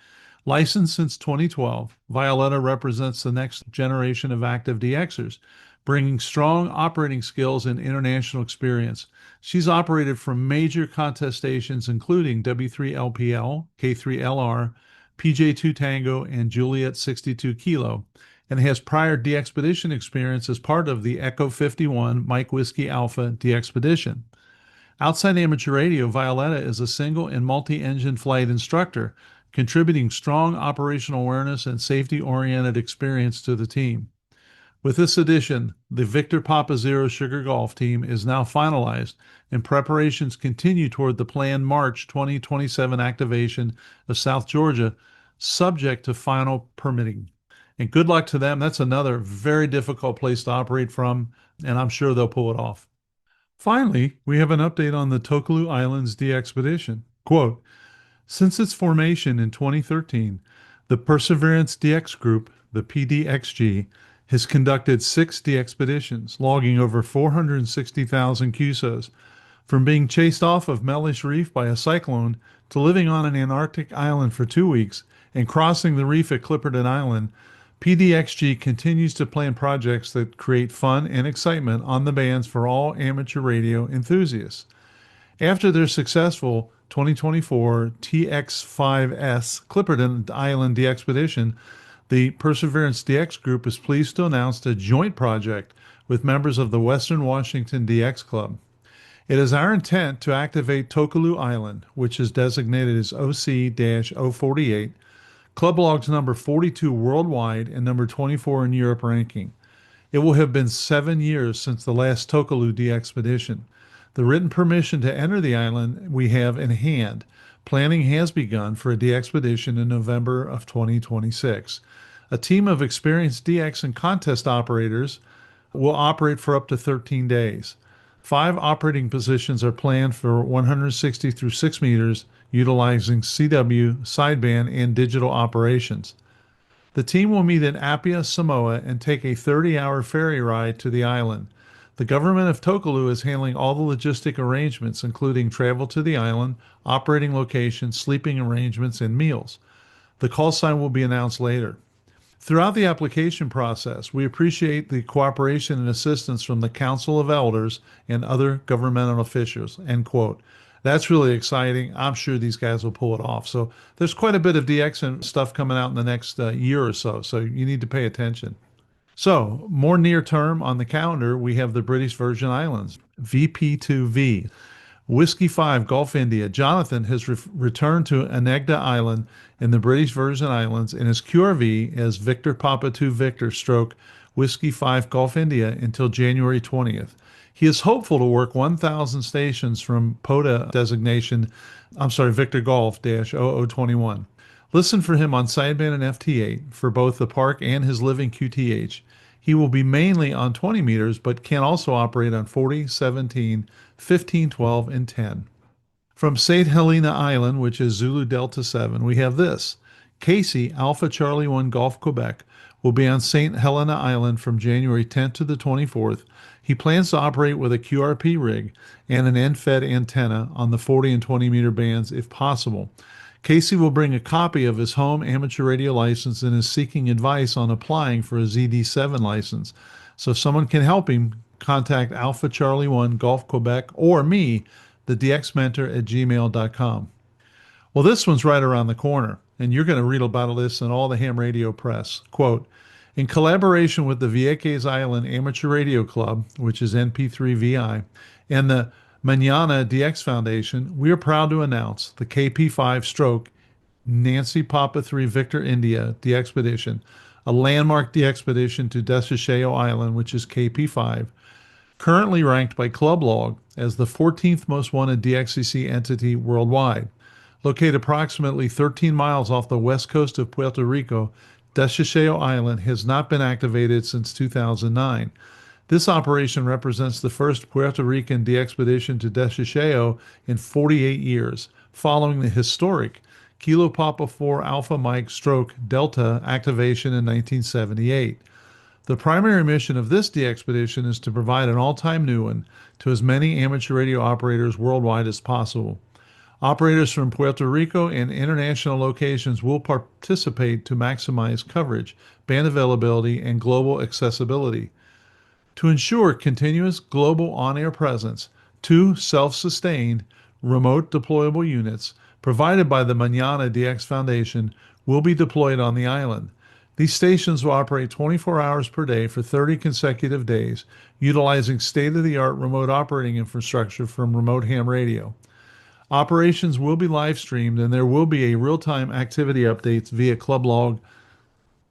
Licensed since 2012, Violetta represents the next generation of active DXers, bringing strong operating skills and international experience. She's operated from major contest stations including W3LPL, K3LR, PJ2 Tango, and Juliet 62 Kilo, and has prior DXpedition experience as part of the Echo 51 Mike Whiskey Alpha DXpedition. Outside amateur radio, Violetta is a single and multi-engine flight instructor, contributing strong operational awareness and safety-oriented experience to the team. With this addition, the Victor Papa Zero Sugar Golf team is now finalized, and preparations continue toward the planned March 2027 activation of South Georgia, subject to final permitting. And good luck to them. That's another very difficult place to operate from, and I'm sure they'll pull it off. Finally, we have an update on the Tokelau Islands DXpedition. Quote, since its formation in 2013, the Perseverance DX Group, the PDXG, has conducted 6 DXpeditions, logging over 460,000 QSOs. From being chased off of Mellish Reef by a cyclone to living on an Antarctic island for 2 weeks and crossing the reef at Clipperton Island, PDXG continues to plan projects that create fun and excitement on the bands for all amateur radio enthusiasts. After their successful 2024 TX5S Clipperton Island DXpedition, the Perseverance DX Group is pleased to announce a joint project with members of the Western Washington DX Club. It is our intent to activate Tokelau Island, which is designated as OC-048, Club Logs number 42 worldwide and number 24 in Europe ranking. It will have been 7 years since the last Tokelau DXpedition. The written permission to enter the island we have in hand. Planning has begun for a DXpedition in November of 2026. A team of experienced DX and contest operators will operate for up to 13 days. 5 operating positions are planned for 160 through 6 meters, utilizing CW, sideband, and digital operations. The team will meet in Apia, Samoa, and take a 30-hour ferry ride to the island. The government of Tokelau is handling all the logistic arrangements, including travel to the island, operating location, sleeping arrangements, and meals. The call sign will be announced later. Throughout the application process, we appreciate the cooperation and assistance from the Council of Elders and other governmental officials, end quote. That's really exciting. I'm sure these guys will pull it off. So there's quite a bit of DX and stuff coming out in the next year or so you need to pay attention. So, more near term on the calendar, we have the British Virgin Islands, VP2V. Whiskey 5, Gulf India. Jonathan has returned to Anegda Island in the British Virgin Islands in his QRV as Victor Papa 2 Victor stroke Whiskey 5 Golf India until January 20th. He is hopeful to work 1,000 stations from POTA designation, Victor Golf-0021. Listen for him on sideband and FT8 for both the park and his living QTH. He will be mainly on 20 meters, but can also operate on 40, 17, 15, 12, and 10. From St. Helena Island, which is Zulu Delta 7, we have this. Casey, Alpha Charlie 1 Golf Quebec, will be on St. Helena Island from January 10th to the 24th. He plans to operate with a QRP rig and an end-fed antenna on the 40 and 20 meter bands if possible. Casey will bring a copy of his home amateur radio license and is seeking advice on applying for a ZD7 license. So if someone can help him, contact Alpha Charlie 1 Golf Quebec or me, the dxmentor@gmail.com. Well, this one's right around the corner, and you're going to read about this in all the ham radio press. Quote, in collaboration with the Vieques Island Amateur Radio Club, which is NP3VI, and the Manana DX Foundation, we are proud to announce the KP5 stroke Nancy Papa 3 Victor India DXpedition, a landmark DXpedition to Desiceo Island, which is KP5, currently ranked by Club Log as the 14th most wanted DXCC entity worldwide. Located approximately 13 miles off the west coast of Puerto Rico, Desiceo Island has not been activated since 2009. This operation represents the first Puerto Rican DXpedition to Desiceo in 48 years, following the historic Kilo Papa 4 Alpha Mike stroke Delta activation in 1978. The primary mission of this DXpedition is to provide an all-time new one to as many amateur radio operators worldwide as possible. Operators from Puerto Rico and international locations will participate to maximize coverage, band availability, and global accessibility. To ensure continuous global on-air presence, 2 self-sustained remote deployable units provided by the Manana DX Foundation will be deployed on the island. These stations will operate 24 hours per day for 30 consecutive days, utilizing state-of-the-art remote operating infrastructure from Remote Ham Radio. Operations will be live-streamed, and there will be a real-time activity updates via Club Log.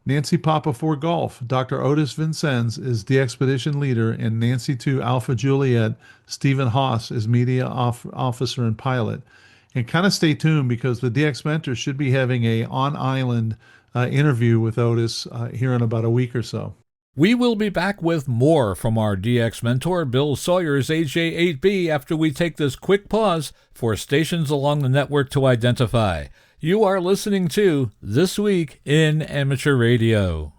Nancy Papa 4 Golf, Dr. Otis Vincennes is the expedition leader, and Nancy 2 Alpha Juliet, Stephen Haas is media officer and pilot. And kind of stay tuned because the DX Mentor should be having a on-island interview with Otis here in about a week or so. We will be back with more from our DX mentor, Bill Sawyer's AJ8B, after we take this quick pause for stations along the network to identify. You are listening to This Week in Amateur Radio.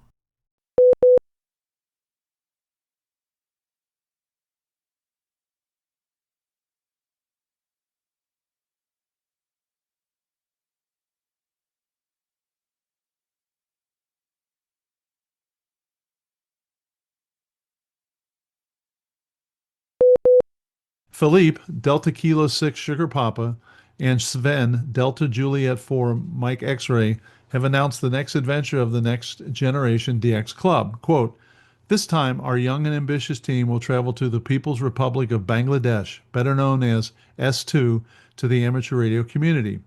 Philippe, Delta Kilo 6 Sugar Papa, and Sven, Delta Juliet 4 Mike X-Ray, have announced the next adventure of the next generation DX Club. Quote, this time, our young and ambitious team will travel to the People's Republic of Bangladesh, better known as S2, to the amateur radio community.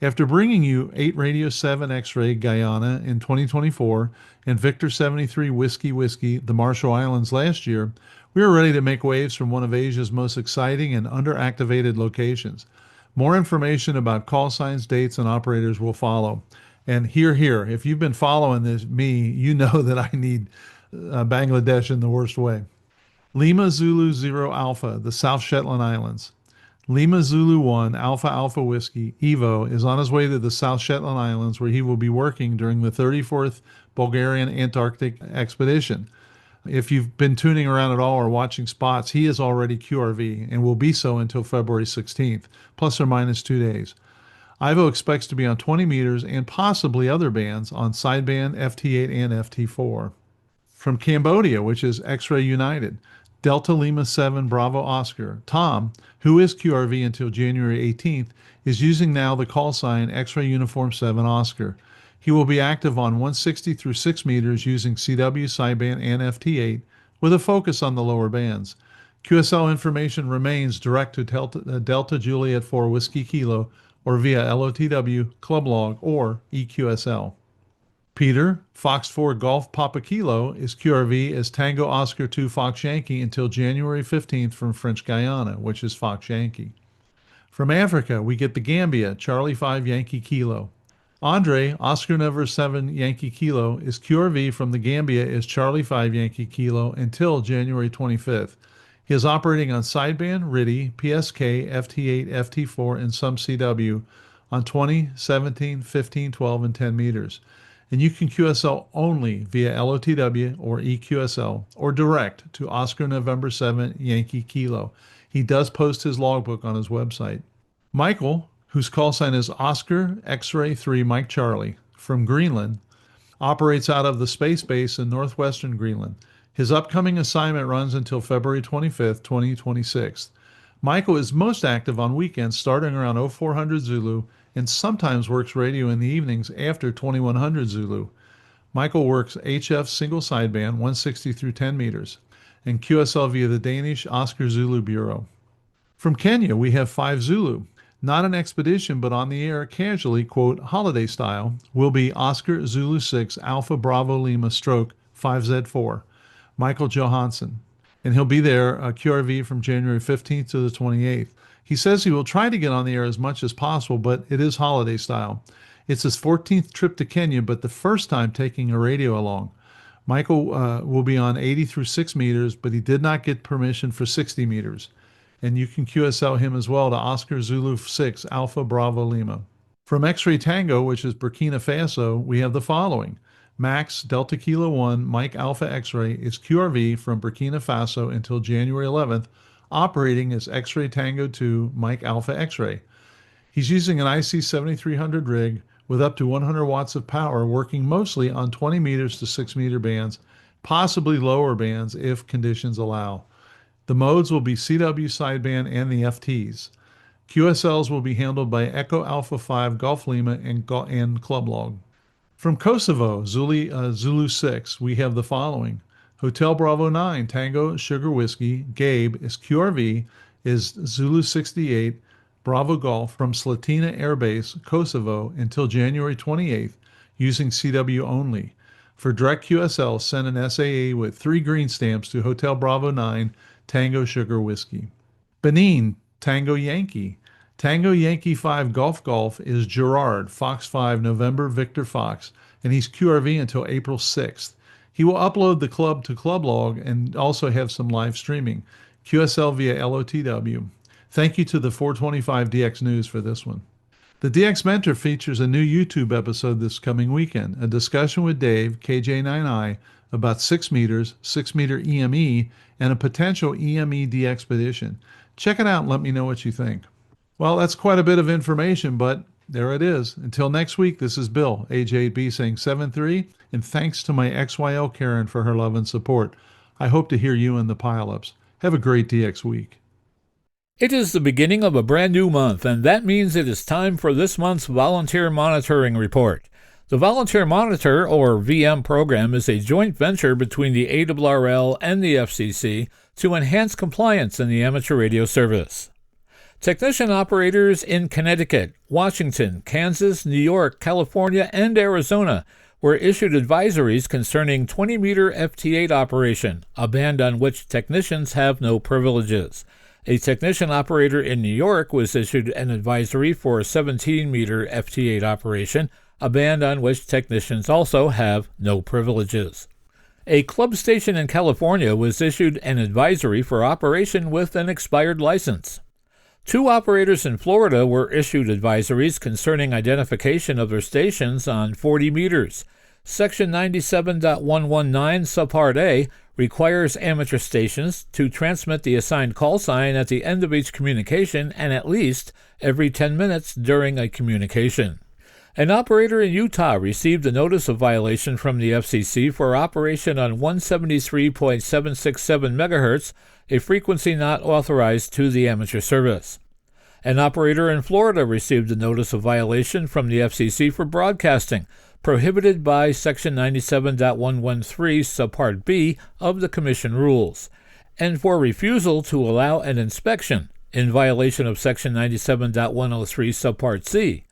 After bringing you 8 Radio 7 X-Ray Guyana in 2024 and Victor 73 Whiskey, the Marshall Islands last year, we are ready to make waves from one of Asia's most exciting and underactivated locations. More information about call signs, dates, and operators will follow. And here, if you've been following you know that I need Bangladesh in the worst way. Lima Zulu 0 Alpha, the South Shetland Islands. Lima Zulu 1 Alpha Whiskey, Evo, is on his way to the South Shetland Islands where he will be working during the 34th Bulgarian Antarctic Expedition. If you've been tuning around at all or watching spots, he is already QRV and will be so until February 16th, plus or minus 2 days. Ivo expects to be on 20 meters and possibly other bands on sideband, FT8, and FT4. From Cambodia, which is X-Ray United, Delta Lima 7 Bravo Oscar, Tom, who is QRV until January 18th, is using now the call sign X-Ray Uniform 7 Oscar. He will be active on 160 through 6 meters using CW, sideband, and FT8 with a focus on the lower bands. QSL information remains direct to Delta Juliet 4 Whiskey Kilo or via LOTW, Club Log, or EQSL. Peter, Fox 4 Golf Papa Kilo is QRV as Tango Oscar 2 Fox Yankee until January 15th from French Guiana, which is Fox Yankee. From Africa, we get the Gambia, Charlie 5 Yankee Kilo. Andre, Oscar November 7 Yankee Kilo is QRV from the Gambia as Charlie 5 Yankee Kilo until January 25th. He is operating on sideband, RIDI, PSK, FT8, FT4, and some CW on 20, 17, 15, 12, and 10 meters. And you can QSL only via LOTW or EQSL or direct to Oscar November 7 Yankee Kilo. He does post his logbook on his website. Michael, whose call sign is Oscar X-Ray 3 Mike Charlie from Greenland, operates out of the Space Base in northwestern Greenland. His upcoming assignment runs until February 25th, 2026. Michael is most active on weekends starting around 0400 Zulu and sometimes works radio in the evenings after 2100 Zulu. Michael works HF single sideband 160 through 10 meters and QSL via the Danish Oscar Zulu Bureau. From Kenya, we have 5 Zulu. Not an expedition, but on the air casually, quote, holiday style, will be Oscar Zulu 6 Alpha Bravo Lima stroke 5Z4, Michael Johnsen. And he'll be there, QRV, from January 15th to the 28th. He says he will try to get on the air as much as possible, but it is holiday style. It's his 14th trip to Kenya, but the first time taking a radio along. Michael will be on 80 through 6 meters, but he did not get permission for 60 meters. And you can QSL him as well to Oscar Zulu 6 Alpha Bravo Lima. From X-Ray Tango, which is Burkina Faso, we have the following. Max Delta Kilo 1 Mike Alpha X-Ray is QRV from Burkina Faso until January 11th, operating as X-Ray Tango 2 Mike Alpha X-Ray. He's using an IC 7300 rig with up to 100 watts of power, working mostly on 20 meters to 6 meter bands, possibly lower bands if conditions allow. The modes will be CW sideband and the FTs. QSLs will be handled by Echo Alpha 5 Golf Lima and Club Log. From Kosovo, Zulu 6, we have the following. Hotel Bravo 9, Tango Sugar Whiskey, Gabe is QRV, is Zulu 68, Bravo Golf from Slatina Air Base, Kosovo, until January 28th, using CW only. For direct QSL, send an SAA with 3 green stamps to Hotel Bravo 9, Tango Sugar Whiskey. Benin, Tango Yankee. Tango Yankee 5 Golf is Gerard, Fox 5 November Victor Fox, and he's QRV until April 6th. He will upload the club to Club Log and also have some live streaming. QSL via LOTW. Thank you to the 425 DX News for this one. The DX Mentor features a new YouTube episode this coming weekend, a discussion with Dave, KJ9I, about 6 meters, 6 meter EME, and a potential EME expedition. Check it out and let me know what you think. Well, that's quite a bit of information, but there it is. Until next week, this is Bill, AJ8B, saying 7-3, and thanks to my XYL Karen for her love and support. I hope to hear you in the pileups. Have a great DX week. It is the beginning of a brand new month, and that means it is time for this month's Volunteer Monitoring Report. The Volunteer Monitor, or VM program, is a joint venture between the ARRL and the FCC to enhance compliance in the amateur radio service. Technician operators in Connecticut, Washington, Kansas, New York, California, and Arizona were issued advisories concerning 20-meter FT8 operation, a band on which technicians have no privileges. A technician operator in New York was issued an advisory for a 17-meter FT8 operation, a band on which technicians also have no privileges. A club station in California was issued an advisory for operation with an expired license. 2 operators in Florida were issued advisories concerning identification of their stations on 40 meters. Section 97.119 Subpart A requires amateur stations to transmit the assigned call sign at the end of each communication and at least every 10 minutes during a communication. An operator in Utah received a notice of violation from the FCC for operation on 173.767 MHz, a frequency not authorized to the amateur service. An operator in Florida received a notice of violation from the FCC for broadcasting, prohibited by Section 97.113 Subpart B of the Commission rules, and for refusal to allow an inspection, in violation of Section 97.103 Subpart C.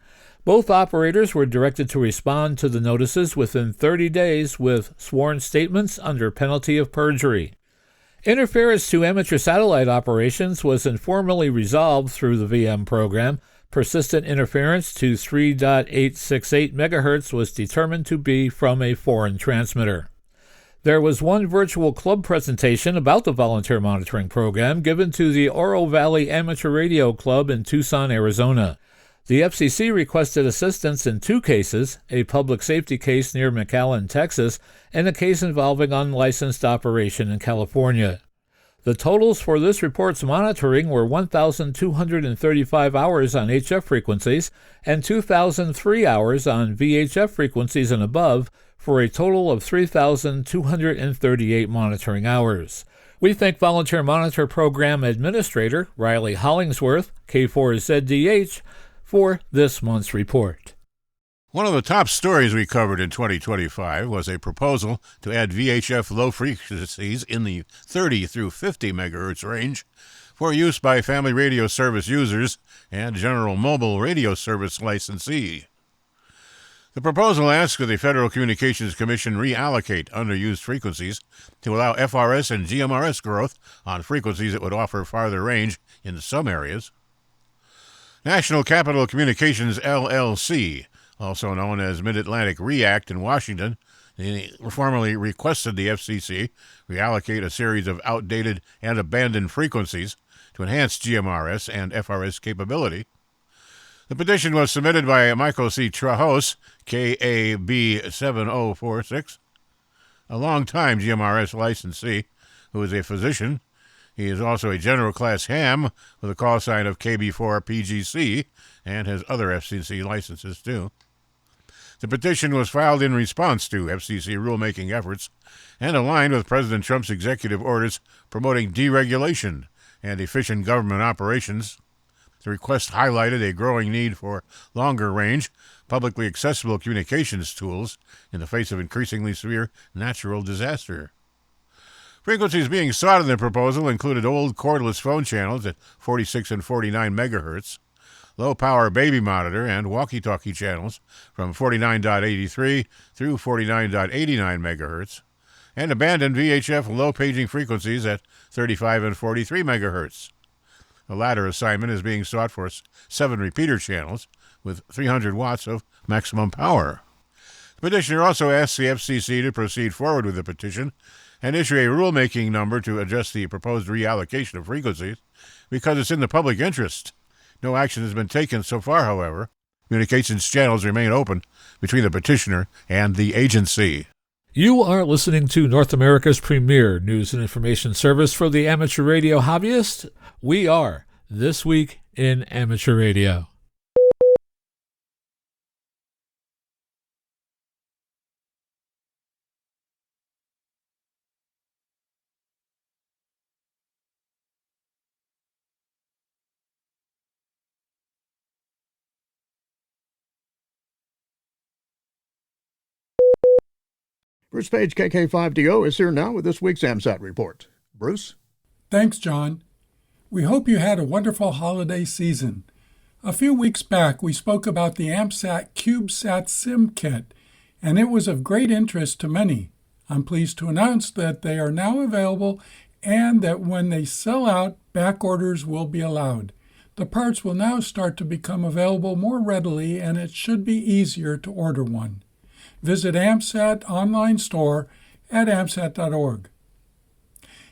Both operators were directed to respond to the notices within 30 days with sworn statements under penalty of perjury. Interference to amateur satellite operations was informally resolved through the VM program. Persistent interference to 3.868 MHz was determined to be from a foreign transmitter. There was one virtual club presentation about the volunteer monitoring program given to the Oro Valley Amateur Radio Club in Tucson, Arizona. The FCC requested assistance in 2 cases, a public safety case near McAllen, Texas, and a case involving unlicensed operation in California. The totals for this report's monitoring were 1,235 hours on HF frequencies and 2,003 hours on VHF frequencies and above, for a total of 3,238 monitoring hours. We thank Volunteer Monitor Program Administrator Riley Hollingsworth, K4ZDH, for this month's report. One of the top stories we covered in 2025 was a proposal to add VHF low frequencies in the 30 through 50 megahertz range for use by family radio service users and general mobile radio service licensee. The proposal asks that the Federal Communications Commission reallocate underused frequencies to allow FRS and GMRS growth on frequencies that would offer farther range in some areas. National Capital Communications LLC, also known as Mid-Atlantic REACT in Washington, formally requested the FCC reallocate a series of outdated and abandoned frequencies to enhance GMRS and FRS capability. The petition was submitted by Michael C. Trajos, KAB7046, a longtime GMRS licensee who is a physician. He is also a general class ham with a call sign of KB4PGC and has other FCC licenses too. The petition was filed in response to FCC rulemaking efforts and aligned with President Trump's executive orders promoting deregulation and efficient government operations. The request highlighted a growing need for longer-range, publicly accessible communications tools in the face of increasingly severe natural disaster. Frequencies being sought in the proposal included old cordless phone channels at 46 and 49 megahertz, low-power baby monitor and walkie-talkie channels from 49.83 through 49.89 megahertz, and abandoned VHF low-paging frequencies at 35 and 43 megahertz. The latter assignment is being sought for 7 repeater channels with 300 watts of maximum power. The petitioner also asked the FCC to proceed forward with the petition and issue a rulemaking number to adjust the proposed reallocation of frequencies because it's in the public interest. No action has been taken so far, however. Communications channels remain open between the petitioner and the agency. You are listening to North America's premier news and information service for the amateur radio hobbyist. We are This Week in Amateur Radio. Bruce Page, KK5DO, is here now with this week's AMSAT report. Bruce? Thanks, John. We hope you had a wonderful holiday season. A few weeks back, we spoke about the AMSAT CubeSat Sim Kit, and it was of great interest to many. I'm pleased to announce that they are now available and that when they sell out, back orders will be allowed. The parts will now start to become available more readily, and it should be easier to order one. Visit AMSAT online store at amsat.org.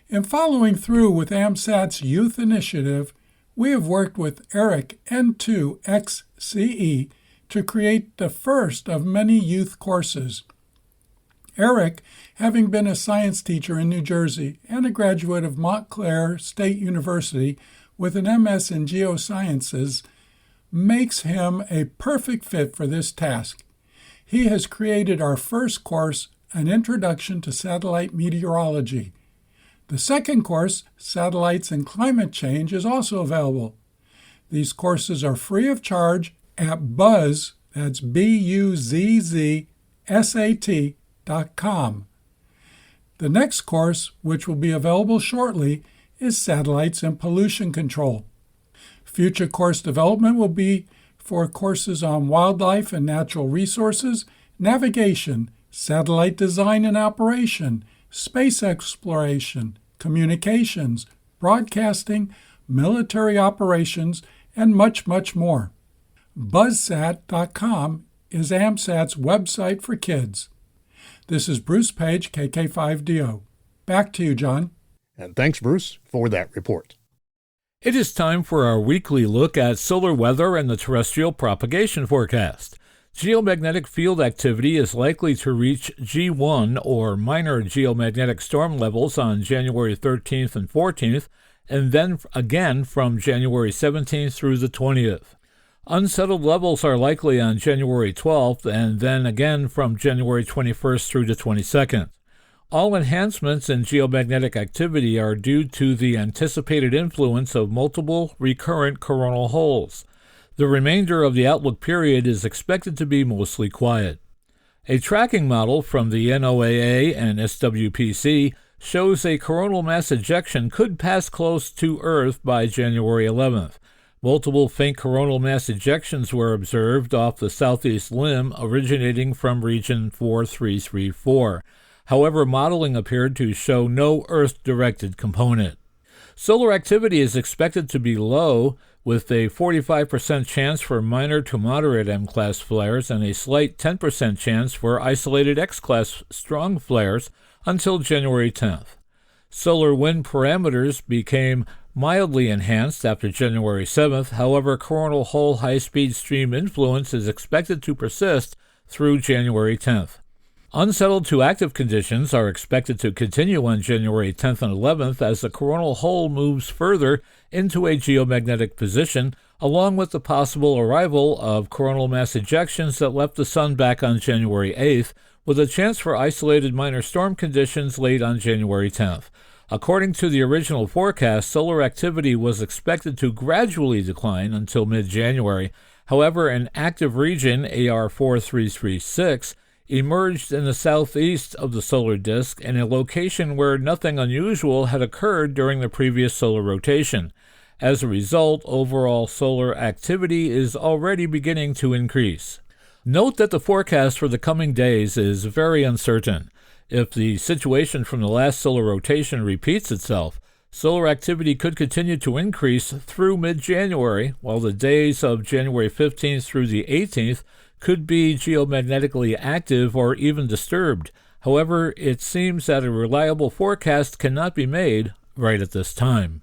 In following through with AMSAT's youth initiative, we have worked with Eric N2XCE to create the first of many youth courses. Eric, having been a science teacher in New Jersey and a graduate of Montclair State University with an MS in geosciences, makes him a perfect fit for this task. He has created our first course, An Introduction to Satellite Meteorology. The second course, Satellites and Climate Change, is also available. These courses are free of charge at Buzz, that's BUZZSAT.com. The next course, which will be available shortly, is Satellites and Pollution Control. Future course development will be for courses on wildlife and natural resources, navigation, satellite design and operation, space exploration, communications, broadcasting, military operations, and much, much more. BuzzSat.com is AMSAT's website for kids. This is Bruce Page, KK5DO. Back to you, John. And thanks, Bruce, for that report. It is time for our weekly look at solar weather and the terrestrial propagation forecast. Geomagnetic field activity is likely to reach G1 or minor geomagnetic storm levels on January 13th and 14th, and then again from January 17th through the 20th. Unsettled levels are likely on January 12th and then again from January 21st through the 22nd. All enhancements in geomagnetic activity are due to the anticipated influence of multiple recurrent coronal holes. The remainder of the outlook period is expected to be mostly quiet. A tracking model from the NOAA and SWPC shows a coronal mass ejection could pass close to Earth by January 11th. Multiple faint coronal mass ejections were observed off the southeast limb originating from region 4334. However, modeling appeared to show no Earth-directed component. Solar activity is expected to be low, with a 45% chance for minor to moderate M-class flares and a slight 10% chance for isolated X-class strong flares until January 10th. Solar wind parameters became mildly enhanced after January 7th. However, coronal hole high-speed stream influence is expected to persist through January 10th. Unsettled to active conditions are expected to continue on January 10th and 11th as the coronal hole moves further into a geomagnetic position, along with the possible arrival of coronal mass ejections that left the Sun back on January 8th, with a chance for isolated minor storm conditions late on January 10th. According to the original forecast, solar activity was expected to gradually decline until mid-January. However, an active region, AR 4336, emerged in the southeast of the solar disk in a location where nothing unusual had occurred during the previous solar rotation. As a result, overall solar activity is already beginning to increase. Note that the forecast for the coming days is very uncertain. If the situation from the last solar rotation repeats itself, solar activity could continue to increase through mid-January, while the days of January 15th through the 18th could be geomagnetically active or even disturbed. However, it seems that a reliable forecast cannot be made right at this time.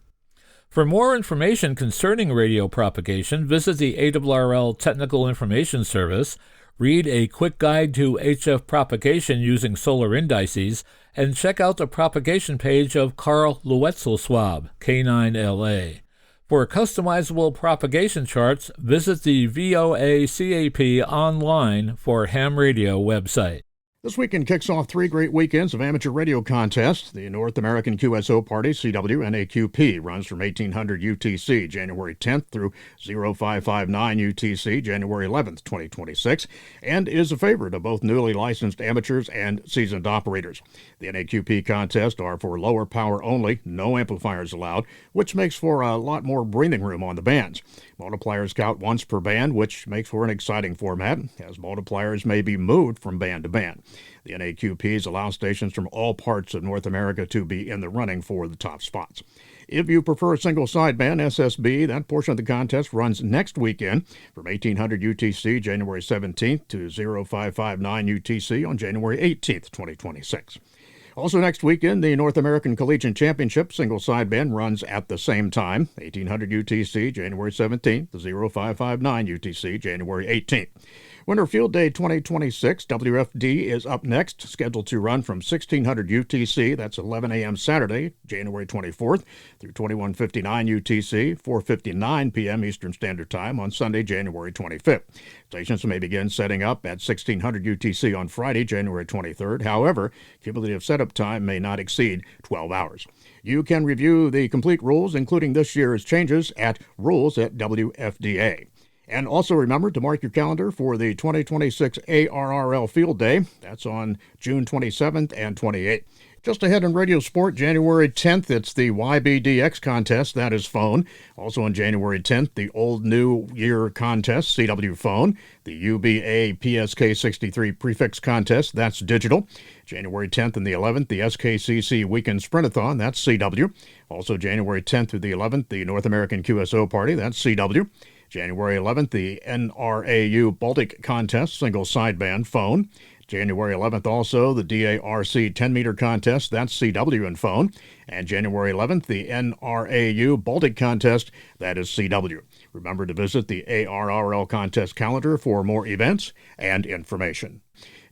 For more information concerning radio propagation, visit the ARRL Technical Information Service, read a quick guide to HF propagation using solar indices, and check out the propagation page of Karl Luetzelswab, K9LA. For customizable propagation charts, visit the VOA-CAP online for Ham Radio website. This weekend kicks off 3 great weekends of amateur radio contests. The North American QSO Party, CW-NAQP, runs from 1800 UTC, January 10th through 0559 UTC, January 11th, 2026, and is a favorite of both newly licensed amateurs and seasoned operators. The NAQP contests are for lower power only, no amplifiers allowed, which makes for a lot more breathing room on the bands. Multipliers count once per band, which makes for an exciting format, as multipliers may be moved from band to band. The NAQPs allow stations from all parts of North America to be in the running for the top spots. If you prefer a single sideband SSB, that portion of the contest runs next weekend from 1800 UTC January 17th to 0559 UTC on January 18th, 2026. Also next weekend, the North American Collegiate Championship single sideband runs at the same time, 1800 UTC January 17th to 0559 UTC January 18th. Winter Field Day 2026, WFD is up next, scheduled to run from 1600 UTC, that's 11 a.m. Saturday, January 24th, through 2159 UTC, 4:59 p.m. Eastern Standard Time on Sunday, January 25th. Stations may begin setting up at 1600 UTC on Friday, January 23rd. However, cumulative setup time may not exceed 12 hours. You can review the complete rules, including this year's changes, at rules.wfda. And also remember to mark your calendar for the 2026 ARRL Field Day. That's on June 27th and 28th. Just ahead in Radio Sport, January 10th, it's the YBDX contest. That is phone. Also on January 10th, the Old New Year contest, CW phone. The UBA PSK 63 prefix contest, that's digital. January 10th and the 11th, the SKCC Weekend Sprintathon, that's CW. Also January 10th through the 11th, the North American QSO Party, that's CW. January 11th, the NRAU Baltic Contest, single sideband phone. January 11th also, the DARC 10-meter contest, that's CW and phone. And January 11th, the NRAU Baltic Contest, that is CW. Remember to visit the ARRL contest calendar for more events and information.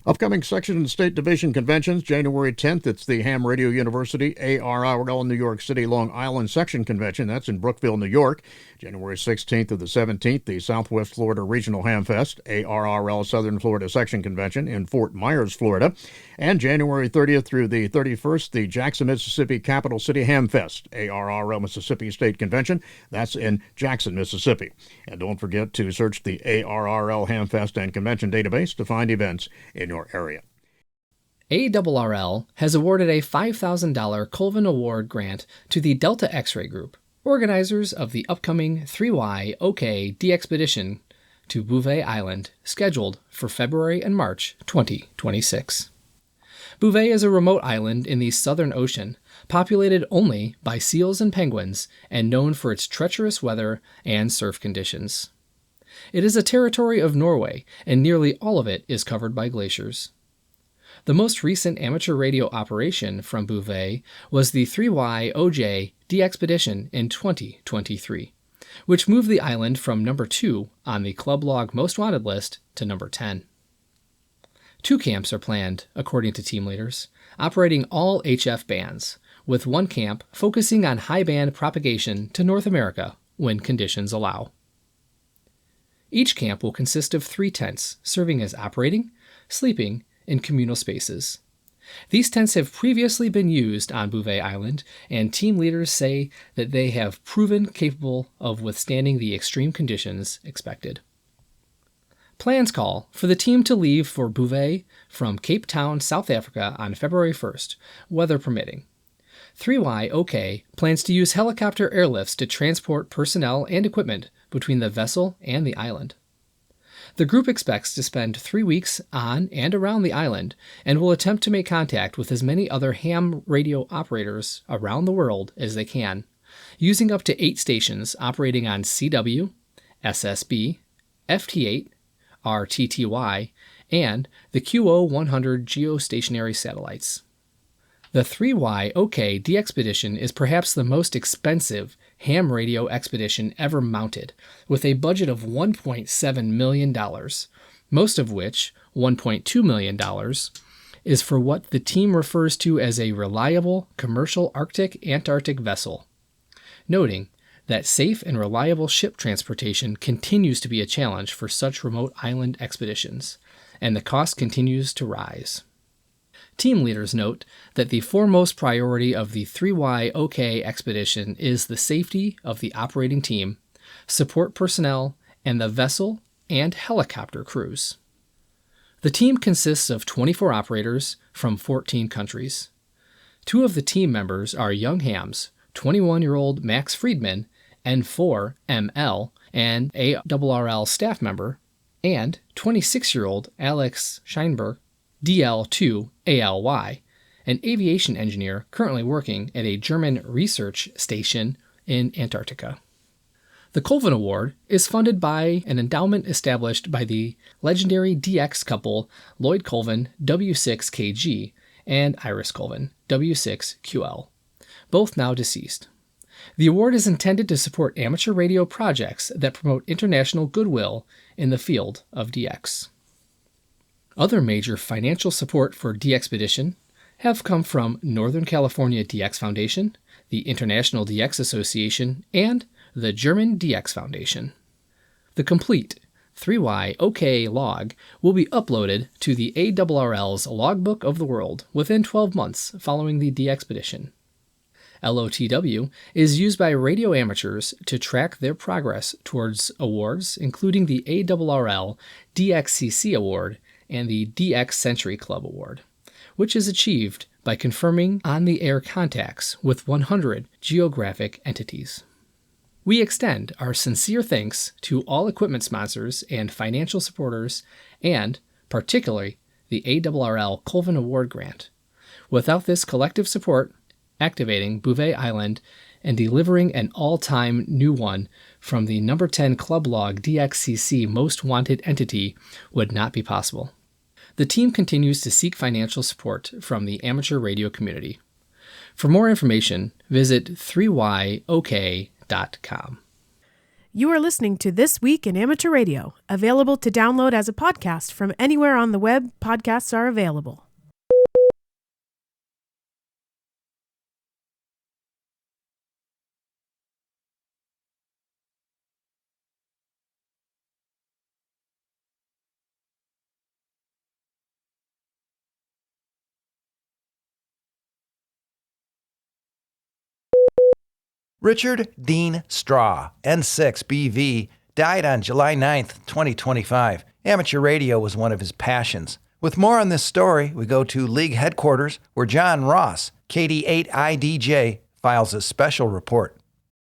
Upcoming Section and State Division conventions, January 10th, it's the Ham Radio University ARRL New York City Long Island Section Convention. That's in Brookville, New York. January 16th to the 17th, the Southwest Florida Regional Ham Fest, ARRL Southern Florida Section Convention in Fort Myers, Florida. And January 30th through the 31st, the Jackson, Mississippi Capital City Ham Fest, ARRL Mississippi State Convention. That's in Jackson, Mississippi. And don't forget to search the ARRL Ham Fest and Convention database to find events in your area. ARRL has awarded a $5,000 Colvin Award grant to the Delta X-Ray Group, organizers of the upcoming 3Y OK DXpedition to Bouvet Island, scheduled for February and March 2026. Bouvet is a remote island in the Southern Ocean, populated only by seals and penguins, and known for its treacherous weather and surf conditions. It is a territory of Norway, and nearly all of it is covered by glaciers. The most recent amateur radio operation from Bouvet was the 3Y OJ DXpedition in 2023, which moved the island from number 2 on the Club Log Most Wanted list to number 10. 2 camps are planned, according to team leaders, operating all HF bands, with 1 camp focusing on high band propagation to North America when conditions allow. Each camp will consist of 3 tents, serving as operating, sleeping, and communal spaces. These tents have previously been used on Bouvet Island, and team leaders say that they have proven capable of withstanding the extreme conditions expected. Plans call for the team to leave for Bouvet from Cape Town, South Africa on February 1st, weather permitting. 3Y OK plans to use helicopter airlifts to transport personnel and equipment between the vessel and the island. The group expects to spend 3 weeks on and around the island and will attempt to make contact with as many other ham radio operators around the world as they can, using up to 8 stations operating on CW, SSB, FT8, RTTY, and the QO100 geostationary satellites. The 3Y OK DXpedition is perhaps the most expensive ham radio expedition ever mounted, with a budget of $1.7 million, most of which, $1.2 million, is for what the team refers to as a reliable commercial Arctic-Antarctic vessel, noting that safe and reliable ship transportation continues to be a challenge for such remote island expeditions, and the cost continues to rise. Team leaders note that the foremost priority of the 3Y OK expedition is the safety of the operating team, support personnel, and the vessel and helicopter crews. The team consists of 24 operators from 14 countries. 2 of the team members are young hams, 21-year-old Max Friedman, N4ML, and ARRL staff member, and 26-year-old Alex Scheinberg, DL2ALY, an aviation engineer currently working at a German research station in Antarctica. The Colvin Award is funded by an endowment established by the legendary DX couple Lloyd Colvin, W6KG, and Iris Colvin, W6QL, both now deceased. The award is intended to support amateur radio projects that promote international goodwill in the field of DX. Other major financial support for DXpedition have come from Northern California DX Foundation, the International DX Association, and the German DX Foundation. The complete 3Y OK log will be uploaded to the ARRL's Logbook of the World within 12 months following the DXpedition. LOTW is used by radio amateurs to track their progress towards awards, including the ARRL DXCC Award and the DX Century Club Award, which is achieved by confirming on-the-air contacts with 100 geographic entities. We extend our sincere thanks to all equipment sponsors and financial supporters, and particularly the ARRL Colvin Award Grant. Without this collective support, activating Bouvet Island and delivering an all-time new one from the number 10 Club Log DXCC Most Wanted entity would not be possible. The team continues to seek financial support from the amateur radio community. For more information, visit 3yok.com. You are listening to This Week in Amateur Radio, available to download as a podcast from anywhere on the web podcasts are available. Richard Dean Straw, N6BV, died on July 9, 2025. Amateur radio was one of his passions. With more on this story, we go to League headquarters, where John Ross, KD8IDJ, files a special report.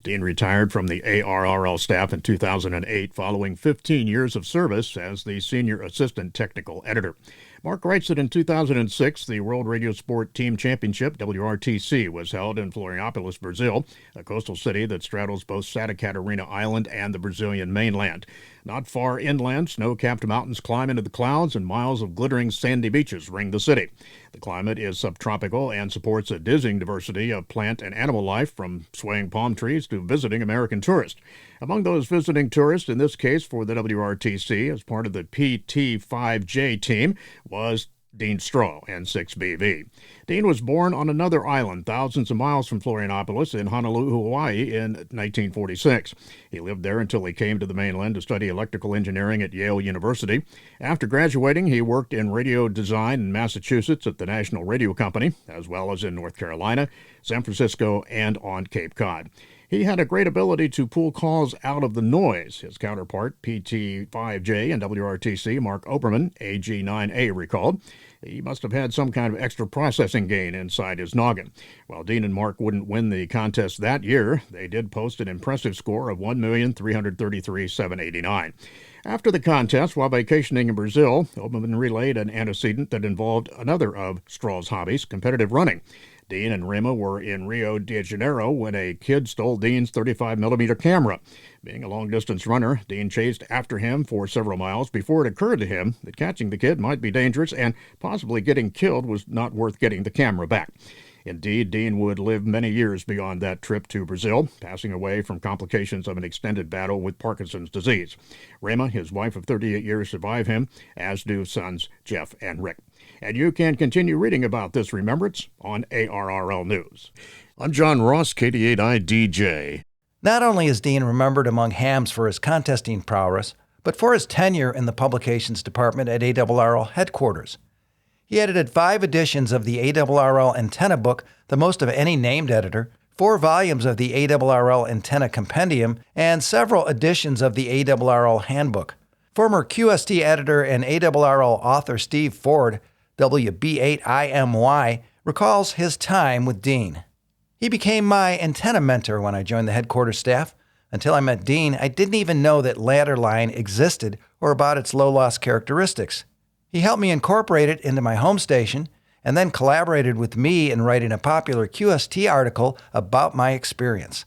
Dean retired from the ARRL staff in 2008 following 15 years of service as the Senior Assistant Technical Editor. Mark writes that in 2006, the World Radio Sport Team Championship, WRTC, was held in Florianópolis, Brazil, a coastal city that straddles both Santa Catarina Island and the Brazilian mainland. Not far inland, snow-capped mountains climb into the clouds and miles of glittering sandy beaches ring the city. The climate is subtropical and supports a dizzying diversity of plant and animal life, from swaying palm trees to visiting American tourists. Among those visiting tourists, in this case for the WRTC, as part of the PT5J team, was Dean Straw, N6BV. Dean was born on another island, thousands of miles from Florianópolis in Honolulu, Hawaii, in 1946. He lived there until he came to the mainland to study electrical engineering at Yale University. After graduating, he worked in radio design in Massachusetts at the National Radio Company, as well as in North Carolina, San Francisco, and on Cape Cod. He had a great ability to pull calls out of the noise. His counterpart, PT5J and WRTC, Mark Oberman, AG9A, recalled. He must have had some kind of extra processing gain inside his noggin. While Dean and Mark wouldn't win the contest that year, they did post an impressive score of 1,333,789. After the contest, while vacationing in Brazil, Oberman relayed an antecedent that involved another of Straw's hobbies, competitive running. Dean and Rema were in Rio de Janeiro when a kid stole Dean's 35mm camera. Being a long-distance runner, Dean chased after him for several miles before it occurred to him that catching the kid might be dangerous and possibly getting killed was not worth getting the camera back. Indeed, Dean would live many years beyond that trip to Brazil, passing away from complications of an extended battle with Parkinson's disease. Rema, his wife of 38 years, survive him, as do sons Jeff and Rick. And you can continue reading about this remembrance on ARRL News. I'm John Ross, KD8IDJ. Not only is Dean remembered among hams for his contesting prowess, but for his tenure in the publications department at ARRL headquarters. He edited 5 editions of the ARRL Antenna Book, the most of any named editor, 4 volumes of the ARRL Antenna Compendium, and several editions of the ARRL Handbook. Former QST editor and ARRL author Steve Ford, WB8IMY, recalls his time with Dean. He became my antenna mentor when I joined the headquarters staff. Until I met Dean, I didn't even know that ladder line existed or about its low-loss characteristics. He helped me incorporate it into my home station and then collaborated with me in writing a popular QST article about my experience.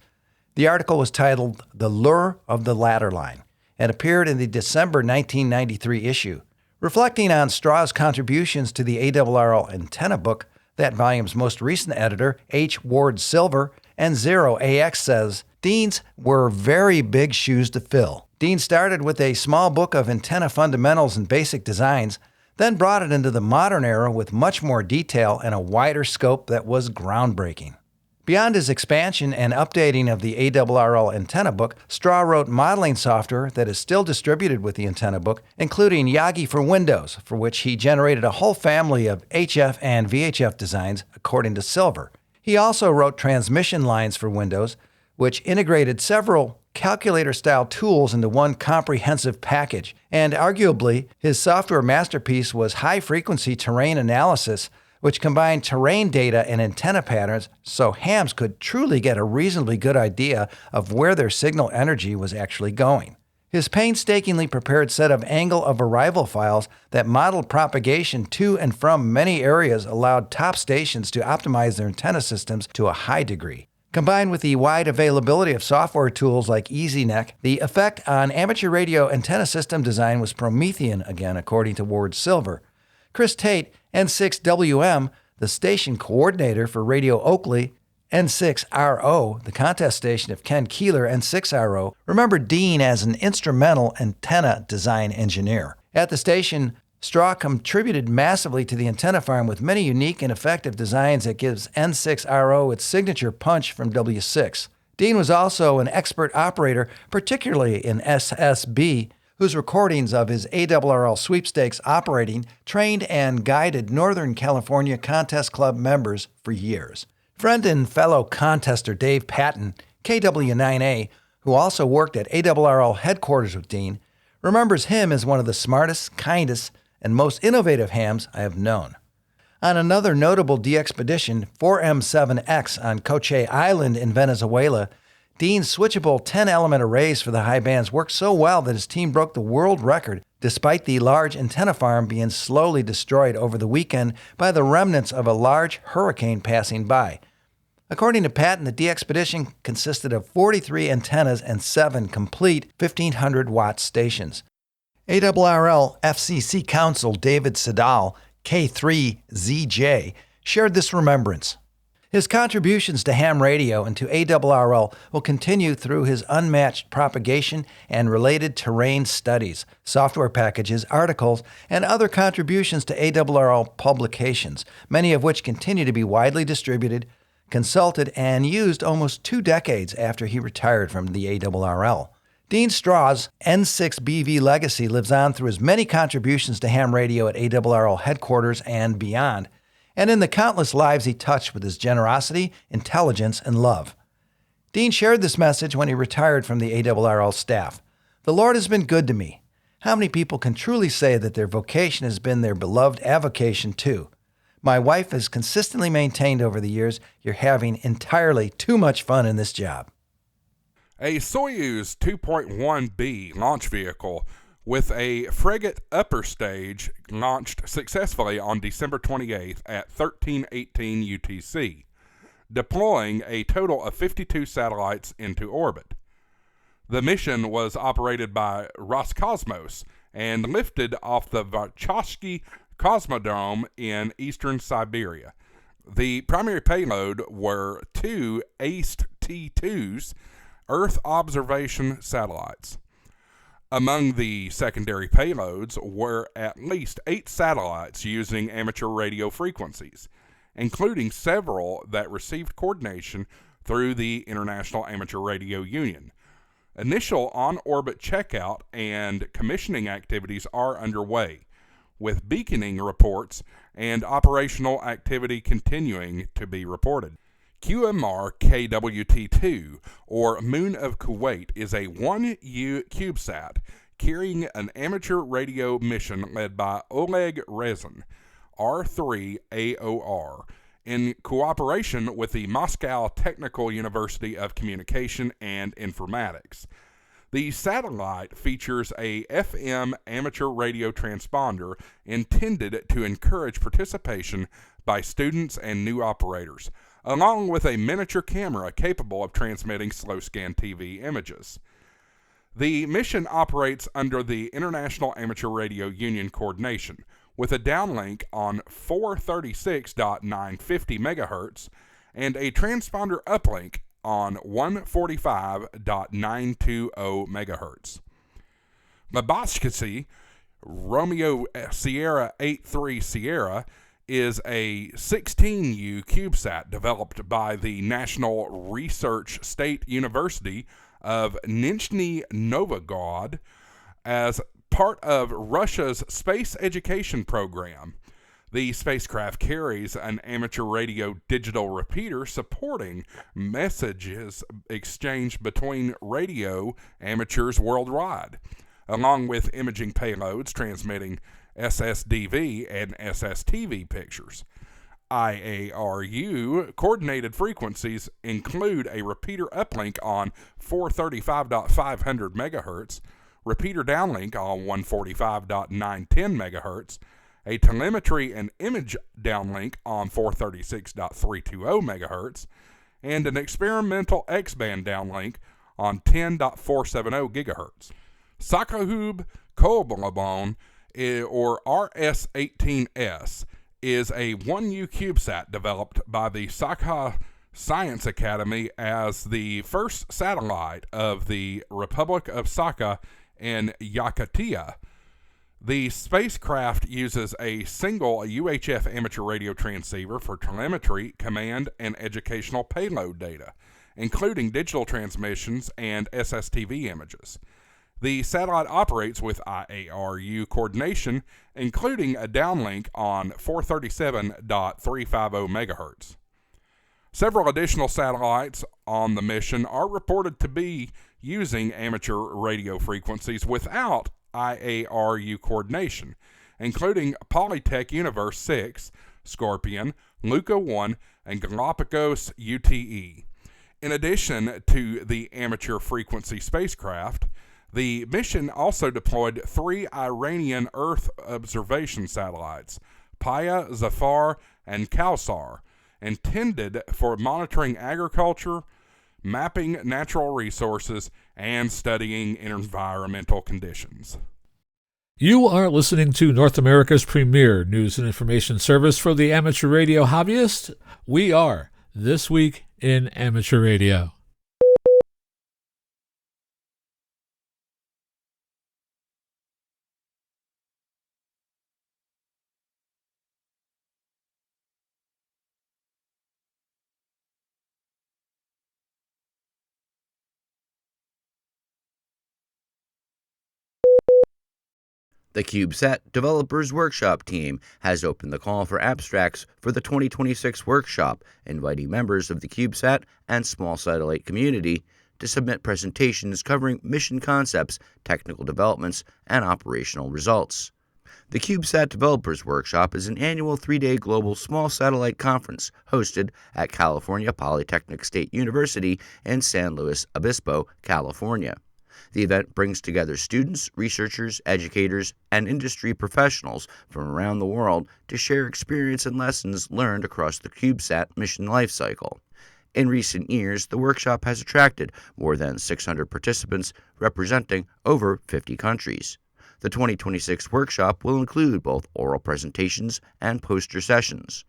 The article was titled The Lure of the Ladder Line and appeared in the December 1993 issue. Reflecting on Straw's contributions to the ARRL Antenna Book, that volume's most recent editor, H. Ward Silver, and Zero AX says, Dean's were very big shoes to fill. Dean started with a small book of antenna fundamentals and basic designs, then brought it into the modern era with much more detail and a wider scope that was groundbreaking. Beyond his expansion and updating of the ARRL Antenna Book, Straw wrote modeling software that is still distributed with the Antenna Book, including Yagi for Windows, for which he generated a whole family of HF and VHF designs according to Silver. He also wrote transmission lines for Windows, which integrated several calculator-style tools into one comprehensive package. And arguably, his software masterpiece was high-frequency terrain analysis, which combined terrain data and antenna patterns so hams could truly get a reasonably good idea of where their signal energy was actually going. His painstakingly prepared set of angle of arrival files that modeled propagation to and from many areas allowed top stations to optimize their antenna systems to a high degree. Combined with the wide availability of software tools like EasyNet, the effect on amateur radio antenna system design was Promethean again, according to Ward Silver. Chris Tate, N6WM, the station coordinator for Radio Oakley, N6RO, the contest station of Ken Keeler, N6RO, remembered Dean as an instrumental antenna design engineer. At the station, Straw contributed massively to the antenna farm with many unique and effective designs that gives N6RO its signature punch from W6. Dean was also an expert operator, particularly in SSB, whose recordings of his ARRL sweepstakes operating trained and guided Northern California Contest Club members for years. Friend and fellow contester Dave Patton, KW9A, who also worked at ARRL headquarters with Dean, remembers him as one of the smartest, kindest, and most innovative hams I have known. On another notable DXpedition, 4M7X on Coche Island in Venezuela, Dean's switchable 10-element arrays for the high bands worked so well that his team broke the world record, despite the large antenna farm being slowly destroyed over the weekend by the remnants of a large hurricane passing by. According to Patton, the DXpedition consisted of 43 antennas and 7 complete 1,500-watt stations. ARRL FCC counsel David Sedal, K3ZJ, shared this remembrance. His contributions to ham radio and to ARRL will continue through his unmatched propagation and related terrain studies, software packages, articles, and other contributions to ARRL publications, many of which continue to be widely distributed, consulted, and used almost 2 decades after he retired from the ARRL. Dean Straw's N6BV legacy lives on through his many contributions to ham radio at ARRL headquarters and beyond, and in the countless lives he touched with his generosity, intelligence, and love. Dean shared this message when he retired from the ARRL staff. The Lord has been good to me. How many people can truly say that their vocation has been their beloved avocation too? My wife has consistently maintained over the years, you're having entirely too much fun in this job. A Soyuz 2.1B launch vehicle with a frigate upper stage launched successfully on December 28th at 13:18 UTC, deploying a total of 52 satellites into orbit. The mission was operated by Roscosmos and lifted off the Vachowski Cosmodrome in eastern Siberia. The primary payload were 2 ACE-T2s, Earth observation satellites. Among the secondary payloads were at least 8 satellites using amateur radio frequencies, including several that received coordination through the International Amateur Radio Union. Initial on-orbit checkout and commissioning activities are underway, with beaconing reports and operational activity continuing to be reported. QMR KWT-2, or Moon of Kuwait, is a 1U CubeSat carrying an amateur radio mission led by Oleg Rezin, R3AOR, in cooperation with the Moscow Technical University of Communication and Informatics. The satellite features a FM amateur radio transponder intended to encourage participation by students and new operators, along with a miniature camera capable of transmitting slow-scan TV images. The mission operates under the International Amateur Radio Union coordination, with a downlink on 436.950 MHz and a transponder uplink on 145.920 MHz. Labashkasi, Romeo Sierra 83 Sierra, is a 16U CubeSat developed by the National Research State University of Nizhny Novgorod as part of Russia's space education program. The spacecraft carries an amateur radio digital repeater supporting messages exchanged between radio amateurs worldwide, along with imaging payloads transmitting SSDV and SSTV pictures. IARU coordinated frequencies include a repeater uplink on 435.500 MHz, repeater downlink on 145.910 MHz, a telemetry and image downlink on 436.320 MHz, and an experimental X-band downlink on 10.470 GHz. Sakahub Kobalabon, or RS-18S, is a 1U CubeSat developed by the Sakha Science Academy as the first satellite of the Republic of Sakha in Yakutia. The spacecraft uses a single UHF amateur radio transceiver for telemetry, command, and educational payload data, including digital transmissions and SSTV images. The satellite operates with IARU coordination, including a downlink on 437.350 MHz. Several additional satellites on the mission are reported to be using amateur radio frequencies without IARU coordination, including Polytech Universe 6, Scorpion, Luca 1, and Galapagos UTE. In addition to the amateur frequency spacecraft, the mission also deployed 3 Iranian Earth observation satellites, Paya, Zafar, and Kausar, intended for monitoring agriculture, mapping natural resources, and studying environmental conditions. You are listening to North America's premier news and information service for the amateur radio hobbyist. We are This Week in Amateur Radio. The CubeSat Developers Workshop team has opened the call for abstracts for the 2026 workshop, inviting members of the CubeSat and small satellite community to submit presentations covering mission concepts, technical developments, and operational results. The CubeSat Developers Workshop is an annual 3-day global small satellite conference hosted at California Polytechnic State University in San Luis Obispo, California. The event brings together students, researchers, educators, and industry professionals from around the world to share experience and lessons learned across the CubeSat mission lifecycle. In recent years, the workshop has attracted more than 600 participants representing over 50 countries. The 2026 workshop will include both oral presentations and poster sessions.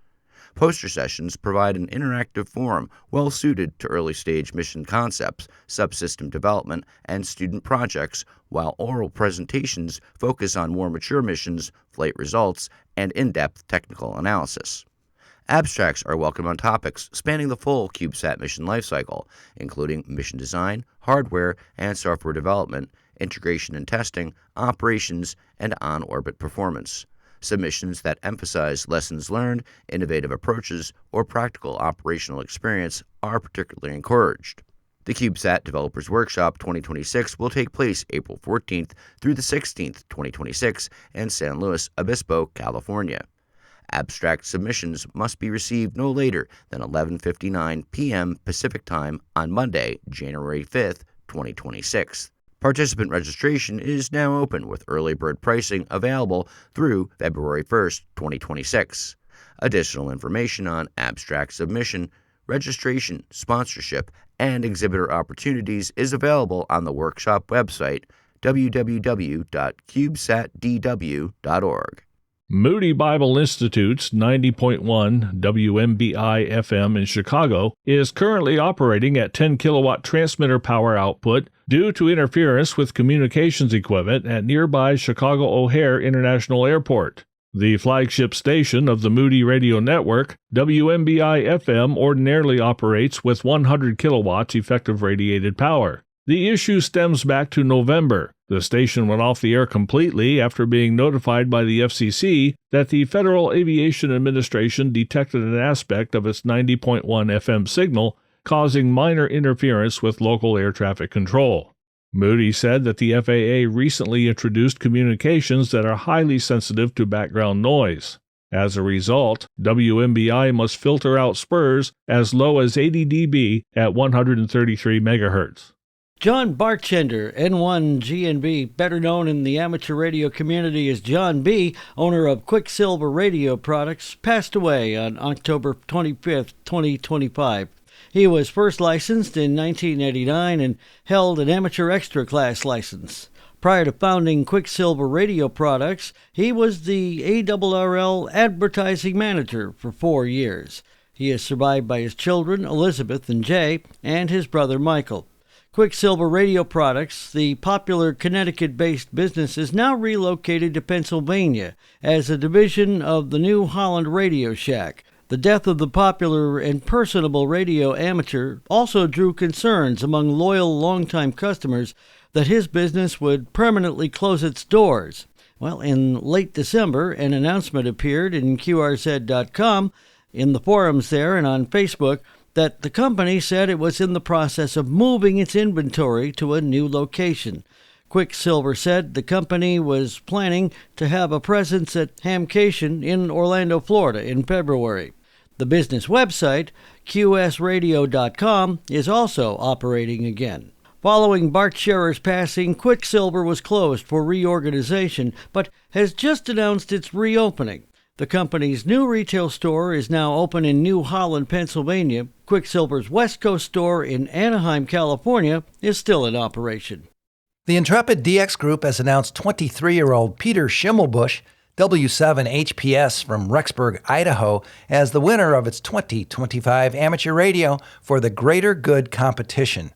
Poster sessions provide an interactive forum well-suited to early-stage mission concepts, subsystem development, and student projects, while oral presentations focus on more mature missions, flight results, and in-depth technical analysis. Abstracts are welcome on topics spanning the full CubeSat mission lifecycle, including mission design, hardware and software development, integration and testing, operations, and on-orbit performance. Submissions that emphasize lessons learned, innovative approaches, or practical operational experience are particularly encouraged. The CubeSat Developers Workshop 2026 will take place April 14th through the 16th, 2026 in San Luis Obispo, California. Abstract submissions must be received no later than 11:59 p.m. Pacific Time on Monday, January 5th, 2026. Participant registration is now open with early bird pricing available through February 1st, 2026. Additional information on abstract submission, registration, sponsorship, and exhibitor opportunities is available on the workshop website, www.cubesatdw.org. Moody Bible Institute's 90.1 WMBI FM in Chicago is currently operating at 10 kilowatt transmitter power output due to interference with communications equipment at nearby Chicago O'Hare International Airport. The flagship station of the Moody Radio Network, WMBI FM ordinarily operates with 100 kilowatts effective radiated power. The issue stems back to November. The station went off the air completely after being notified by the FCC that the Federal Aviation Administration detected an aspect of its 90.1 FM signal causing minor interference with local air traffic control. Moody said that the FAA recently introduced communications that are highly sensitive to background noise. As a result, WMBI must filter out spurs as low as 80 dB at 133 MHz. John Bartender, N1GNB, better known in the amateur radio community as John B., owner of Quicksilver Radio Products, passed away on October 25, 2025. He was first licensed in 1989 and held an amateur extra class license. Prior to founding Quicksilver Radio Products, he was the ARRL advertising manager for 4 years. He is survived by his children, Elizabeth and Jay, and his brother Michael. Quicksilver Radio Products, the popular Connecticut-based business, is now relocated to Pennsylvania as a division of the New Holland Radio Shack. The death of the popular and personable radio amateur also drew concerns among loyal longtime customers that his business would permanently close its doors. Well, in late December, an announcement appeared in QRZ.com, in the forums there and on Facebook, that the company said it was in the process of moving its inventory to a new location. Quicksilver said the company was planning to have a presence at HamCation in Orlando, Florida in February. The business website, qsradio.com, is also operating again. Following Bart Scherer's passing, Quicksilver was closed for reorganization, but has just announced its reopening. The company's new retail store is now open in New Holland, Pennsylvania. Quicksilver's West Coast store in Anaheim, California, is still in operation. The Intrepid DX Group has announced 23-year-old Peter Schimmelbusch, W7HPS from Rexburg, Idaho, as the winner of its 2025 amateur radio for the Greater Good competition.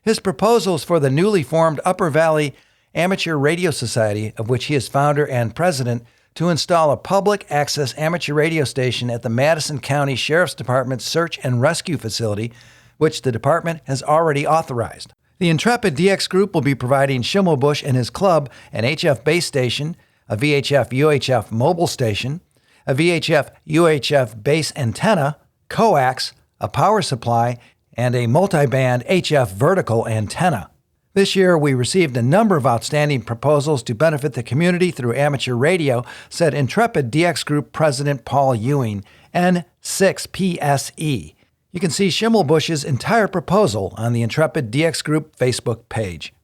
His proposals for the newly formed Upper Valley Amateur Radio Society, of which he is founder and president, to install a public access amateur radio station at the Madison County Sheriff's Department Search and Rescue Facility, which the department has already authorized. The Intrepid DX Group will be providing Schimmelbusch and his club an HF base station, a VHF-UHF mobile station, a VHF-UHF base antenna, coax, a power supply, and a multiband HF vertical antenna. This year, we received a number of outstanding proposals to benefit the community through amateur radio, said Intrepid DX Group President Paul Ewing, N6PSE. You can see Schimmelbusch's entire proposal on the Intrepid DX Group Facebook page.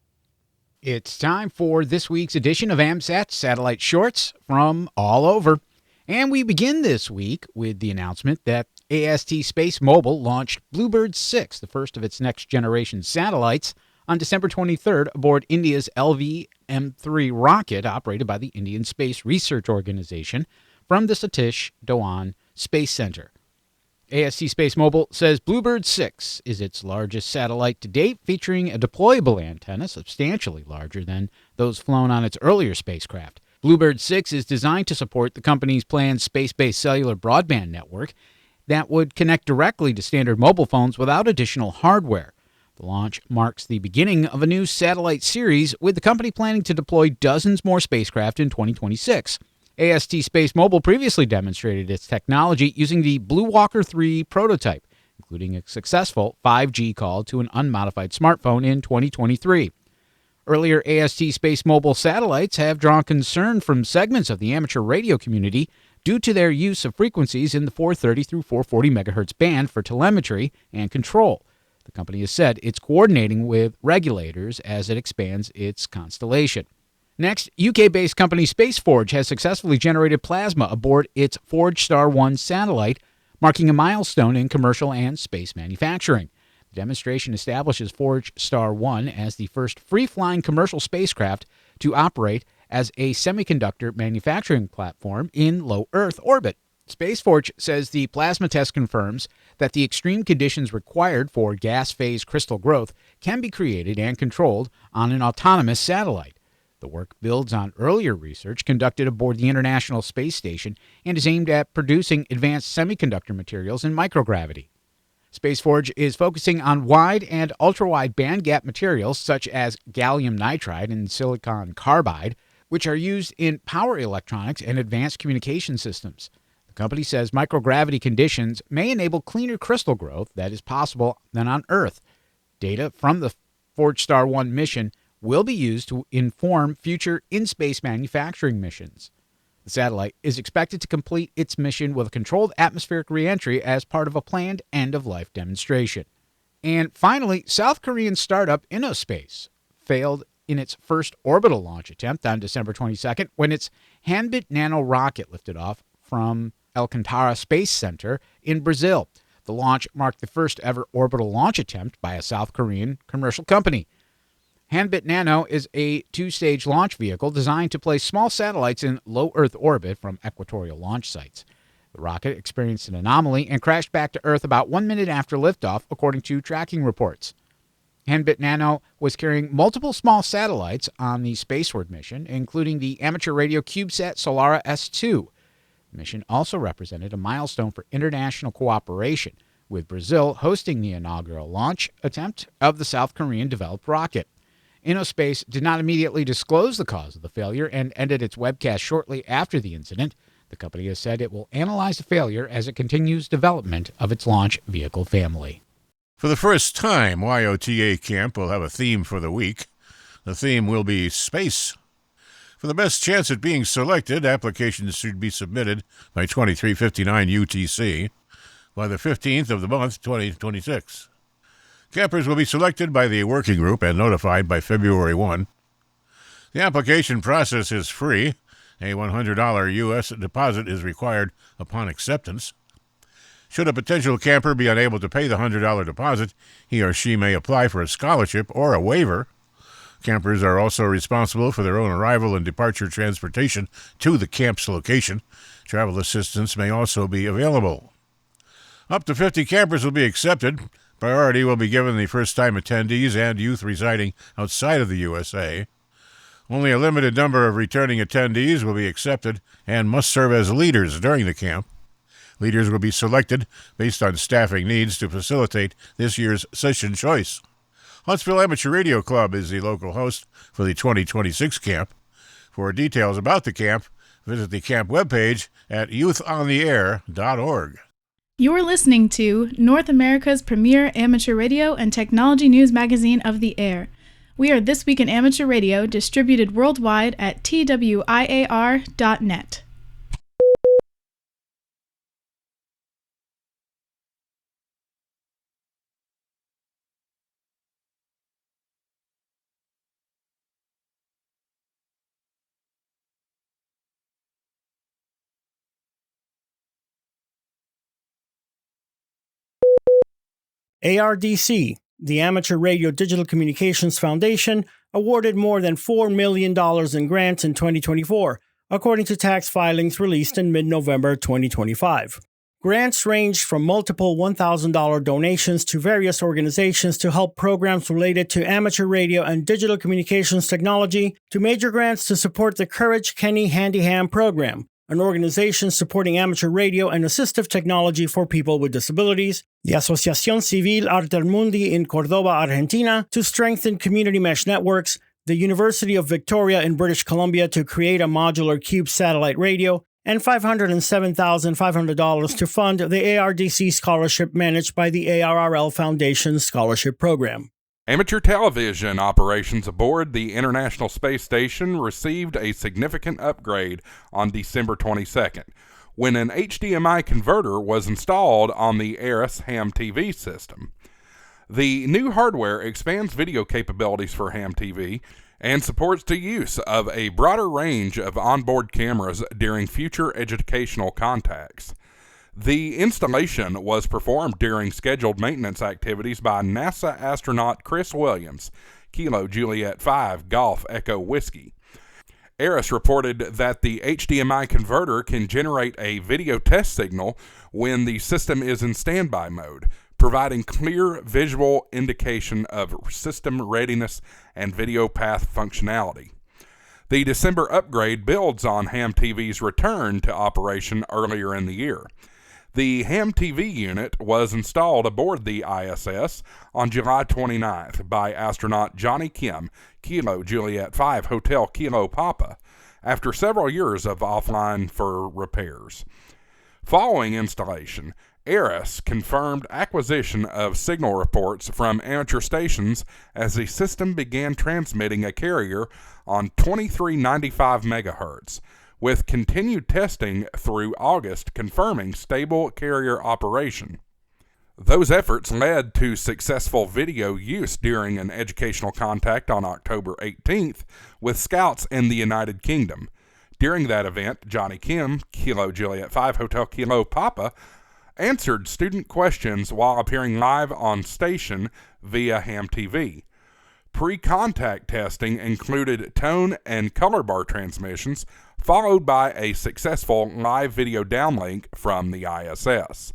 It's time for this week's edition of AMSAT Satellite Shorts from all over. And we begin this week with the announcement that AST Space Mobile launched Bluebird 6, the first of its next-generation satellites, on December 23rd aboard India's LV-M3 rocket operated by the Indian Space Research Organization from the Satish Dhawan Space Center. AST Space Mobile says Bluebird 6 is its largest satellite to date, featuring a deployable antenna substantially larger than those flown on its earlier spacecraft. Bluebird 6 is designed to support the company's planned space-based cellular broadband network that would connect directly to standard mobile phones without additional hardware. The launch marks the beginning of a new satellite series, with the company planning to deploy dozens more spacecraft in 2026. AST Space Mobile previously demonstrated its technology using the Blue Walker 3 prototype, including a successful 5G call to an unmodified smartphone in 2023. Earlier AST Space Mobile satellites have drawn concern from segments of the amateur radio community due to their use of frequencies in the 430 through 440 MHz band for telemetry and control. The company has said it's coordinating with regulators as it expands its constellation. Next, UK-based company SpaceForge has successfully generated plasma aboard its Forge Star 1 satellite, marking a milestone in commercial and space manufacturing. The demonstration establishes Forge Star 1 as the first free-flying commercial spacecraft to operate as a semiconductor manufacturing platform in low Earth orbit. SpaceForge says the plasma test confirms that the extreme conditions required for gas phase crystal growth can be created and controlled on an autonomous satellite. The work builds on earlier research conducted aboard the International Space Station and is aimed at producing advanced semiconductor materials in microgravity. Space Forge is focusing on wide and ultra-wide bandgap materials such as gallium nitride and silicon carbide, which are used in power electronics and advanced communication systems. The company says microgravity conditions may enable cleaner crystal growth that is possible than on Earth. Data from the Forge Star 1 mission will be used to inform future in-space manufacturing missions. The satellite is expected to complete its mission with a controlled atmospheric re-entry as part of a planned end-of-life demonstration. And finally, South Korean startup InnoSpace failed in its first orbital launch attempt on December 22nd when its Hanbit Nano rocket lifted off from Alcantara Space Center in Brazil. The launch marked the first ever orbital launch attempt by a South Korean commercial company. Hanbit Nano is a two-stage launch vehicle designed to place small satellites in low Earth orbit from equatorial launch sites. The rocket experienced an anomaly and crashed back to Earth about 1 minute after liftoff, according to tracking reports. Hanbit Nano was carrying multiple small satellites on the Spaceward mission, including the amateur radio CubeSat Solara S2. The mission also represented a milestone for international cooperation, with Brazil hosting the inaugural launch attempt of the South Korean-developed rocket. InnoSpace did not immediately disclose the cause of the failure and ended its webcast shortly after the incident. The company has said it will analyze the failure as it continues development of its launch vehicle family. For the first time, YOTA Camp will have a theme for the week. The theme will be space. For the best chance at being selected, applications should be submitted by 2359 UTC by the 15th of the month, 2026. Campers will be selected by the working group and notified by February 1. The application process is free. A $100 U.S. deposit is required upon acceptance. Should a potential camper be unable to pay the $100 deposit, he or she may apply for a scholarship or a waiver. Campers are also responsible for their own arrival and departure transportation to the camp's location. Travel assistance may also be available. Up to 50 campers will be accepted. Priority will be given the first-time attendees and youth residing outside of the USA. Only a limited number of returning attendees will be accepted and must serve as leaders during the camp. Leaders will be selected based on staffing needs to facilitate this year's session choice. Huntsville Amateur Radio Club is the local host for the 2026 camp. For details about the camp, visit the camp webpage at youthontheair.org. You're listening to North America's premier amateur radio and technology news magazine of the air. We are This Week in Amateur Radio, distributed worldwide at twiar.net. ARDC, the Amateur Radio Digital Communications Foundation, awarded more than $4 million in grants in 2024, according to tax filings released in mid-November 2025. Grants ranged from multiple $1,000 donations to various organizations to help programs related to amateur radio and digital communications technology, to major grants to support the Courage Kenny Handyham program, an organization supporting amateur radio and assistive technology for people with disabilities, the Asociación Civil Artermundi in Cordoba, Argentina, to strengthen community mesh networks, the University of Victoria in British Columbia to create a modular cube satellite radio, and $507,500 to fund the ARDC scholarship managed by the ARRL Foundation Scholarship Program. Amateur television operations aboard the International Space Station received a significant upgrade on December 22nd, when an HDMI converter was installed on the ARIS HamTV system. The new hardware expands video capabilities for HamTV and supports the use of a broader range of onboard cameras during future educational contacts. The installation was performed during scheduled maintenance activities by NASA astronaut Chris Williams, Kilo Juliet 5 Golf Echo Whiskey. ARIS reported that the HDMI converter can generate a video test signal when the system is in standby mode, providing clear visual indication of system readiness and video path functionality. The December upgrade builds on HamTV's return to operation earlier in the year. The HamTV unit was installed aboard the ISS on July 29th by astronaut Johnny Kim, Kilo Juliet 5 Hotel Kilo Papa, after several years of offline for repairs. Following installation, ARIS confirmed acquisition of signal reports from amateur stations as the system began transmitting a carrier on 2395 MHz, with continued testing through August confirming stable carrier operation. Those efforts led to successful video use during an educational contact on October 18th with scouts in the United Kingdom. During that event, Johnny Kim, Kilo Juliet 5 Hotel Kilo Papa, answered student questions while appearing live on station via HamTV. Pre-contact testing included tone and color bar transmissions, followed by a successful live video downlink from the ISS.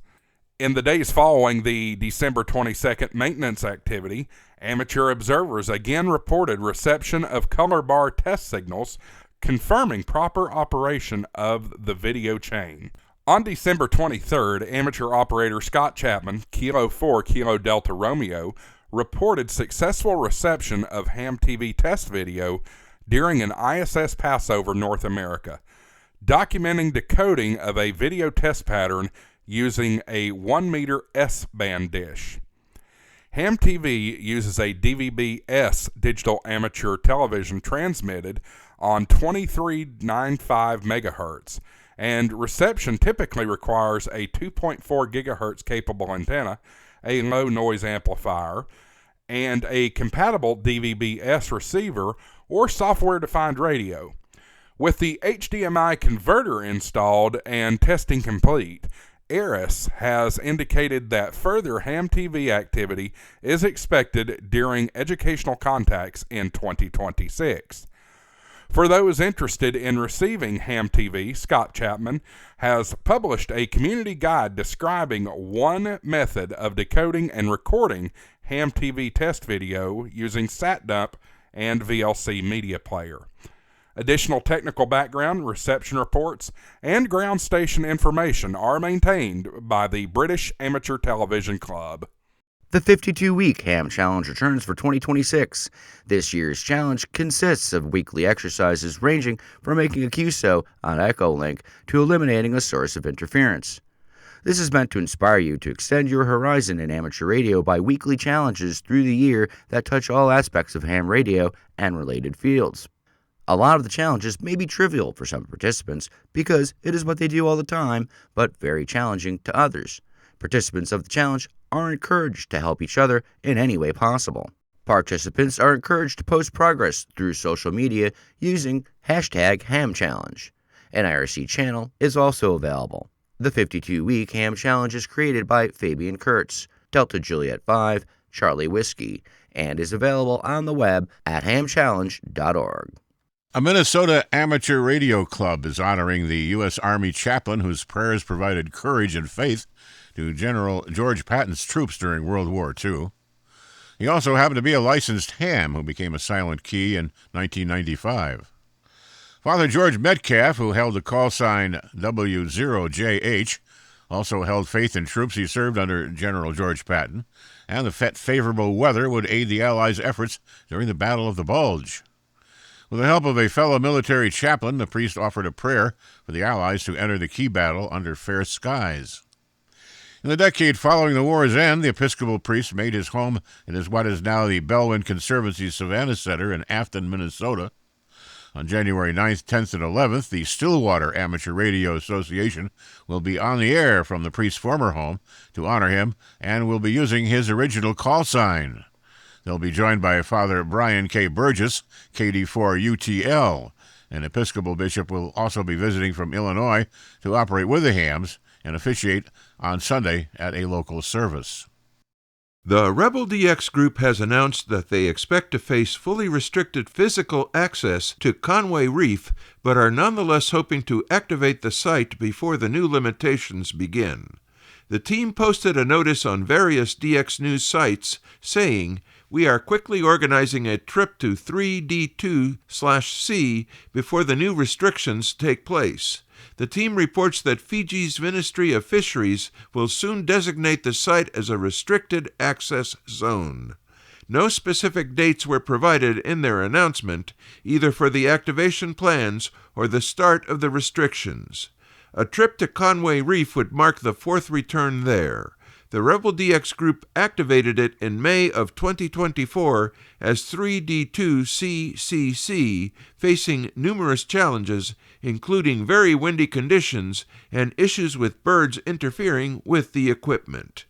In the days following the December 22nd maintenance activity, amateur observers again reported reception of color bar test signals, confirming proper operation of the video chain. On December 23rd, amateur operator Scott Chapman, Kilo 4 Kilo Delta Romeo, reported successful reception of HamTV test video during an ISS passover North America, documenting decoding of a video test pattern using a 1-meter S-band dish. HamTV uses a DVB-S digital amateur television transmitted on 2395 MHz, and reception typically requires a 2.4 GHz capable antenna, a low noise amplifier, and a compatible DVB-S receiver or software-defined radio. With the HDMI converter installed and testing complete, ARIS has indicated that further HamTV activity is expected during educational contacts in 2026. For those interested in receiving HamTV, Scott Chapman has published a community guide describing one method of decoding and recording HamTV test video using SatDump and VLC media player. Additional technical background, reception reports, and ground station information are maintained by the British Amateur Television Club. The 52-week Ham Challenge returns for 2026. This year's challenge consists of weekly exercises ranging from making a QSO on Echolink to eliminating a source of interference. This is meant to inspire you to extend your horizon in amateur radio by weekly challenges through the year that touch all aspects of ham radio and related fields. A lot of the challenges may be trivial for some participants because it is what they do all the time, but very challenging to others. Participants of the challenge are encouraged to help each other in any way possible. Participants are encouraged to post progress through social media using #HamChallenge. An IRC channel is also available. The 52-week Ham Challenge is created by Fabian Kurtz, Delta Juliet 5, Charlie Whiskey, and is available on the web at hamchallenge.org. A Minnesota amateur radio club is honoring the U.S. Army chaplain whose prayers provided courage and faith to General George Patton's troops during World War II. He also happened to be a licensed ham who became a silent key in 1995. Father George Metcalf, who held the call sign W0JH, also held faith in troops he served under General George Patton, and the favorable weather would aid the Allies' efforts during the Battle of the Bulge. With the help of a fellow military chaplain, the priest offered a prayer for the Allies to enter the key battle under fair skies. In the decade following the war's end, the Episcopal priest made his home in what is now the Bellwin Conservancy Savannah Center in Afton, Minnesota. On January 9th, 10th, and 11th, the Stillwater Amateur Radio Association will be on the air from the priest's former home to honor him and will be using his original call sign. They'll be joined by Father Brian K. Burgess, KD4UTL. An Episcopal bishop will also be visiting from Illinois to operate with the hams and officiate on Sunday at a local service. The Rebel DX Group has announced that they expect to face fully restricted physical access to Conway Reef, but are nonetheless hoping to activate the site before the new limitations begin. The team posted a notice on various DX News sites saying, "We are quickly organizing a trip to 3D2/C before the new restrictions take place. The team reports that Fiji's Ministry of Fisheries will soon designate the site as a restricted access zone. No specific dates were provided in their announcement, either for the activation plans or the start of the restrictions. A trip to Conway Reef would mark the fourth return there. The Rebel DX group activated it in May of 2024 as 3D2CCC, facing numerous challenges, including very windy conditions and issues with birds interfering with the equipment.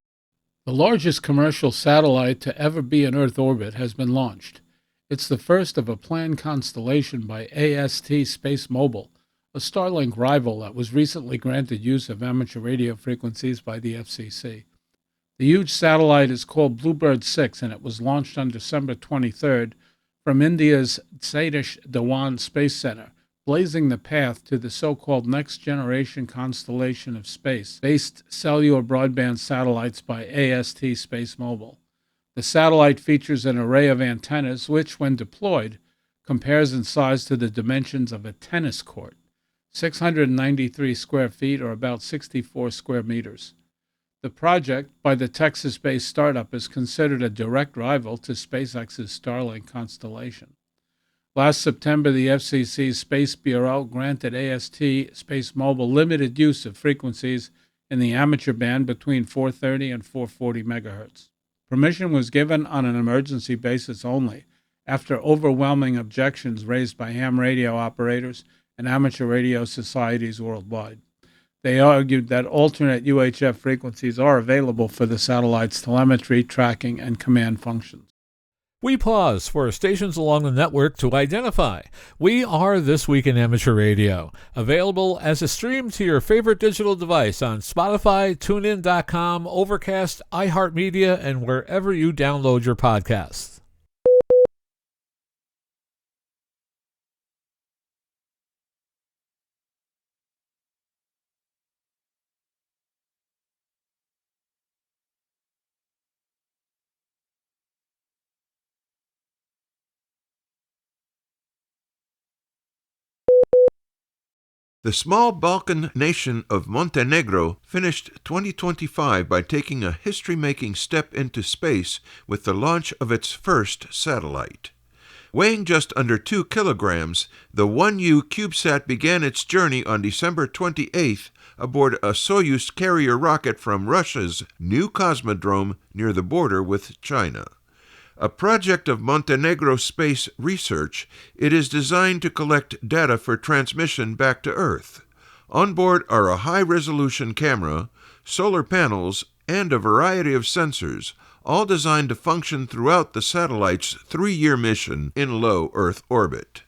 The largest commercial satellite to ever be in Earth orbit has been launched. It's the first of a planned constellation by AST Space Mobile, a Starlink rival that was recently granted use of amateur radio frequencies by the FCC. The huge satellite is called Bluebird 6, and it was launched on December 23rd from India's Satish Dhawan Space Center, blazing the path to the so-called next-generation constellation of space-based cellular broadband satellites by AST Space Mobile. The satellite features an array of antennas which, when deployed, compares in size to the dimensions of a tennis court, 693 square feet or about 64 square meters. The project, by the Texas-based startup, is considered a direct rival to SpaceX's Starlink constellation. Last September, the FCC's Space Bureau granted AST Space Mobile limited use of frequencies in the amateur band between 430 and 440 megahertz. Permission was given on an emergency basis only, after overwhelming objections raised by ham radio operators and amateur radio societies worldwide. They argued that alternate UHF frequencies are available for the satellite's telemetry, tracking, and command functions. We pause for stations along the network to identify. We are This Week in Amateur Radio, available as a stream to your favorite digital device on Spotify, TuneIn.com, Overcast, iHeartMedia, and wherever you download your podcasts. The small Balkan nation of Montenegro finished 2025 by taking a history-making step into space with the launch of its first satellite. Weighing just under 2 kilograms, the 1U CubeSat began its journey on December 28th aboard a Soyuz carrier rocket from Russia's new cosmodrome near the border with China. A project of Montenegro Space Research, it is designed to collect data for transmission back to Earth. On board are a high-resolution camera, solar panels, and a variety of sensors, all designed to function throughout the satellite's 3-year mission in low Earth orbit.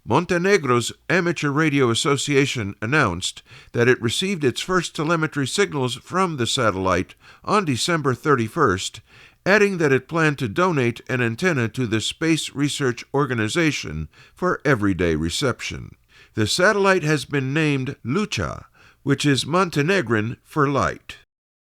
Montenegro's Amateur Radio Association announced that it received its first telemetry signals from the satellite on December 31st, adding that it planned to donate an antenna to the Space Research Organization for everyday reception. The satellite has been named Lucha, which is Montenegrin for light.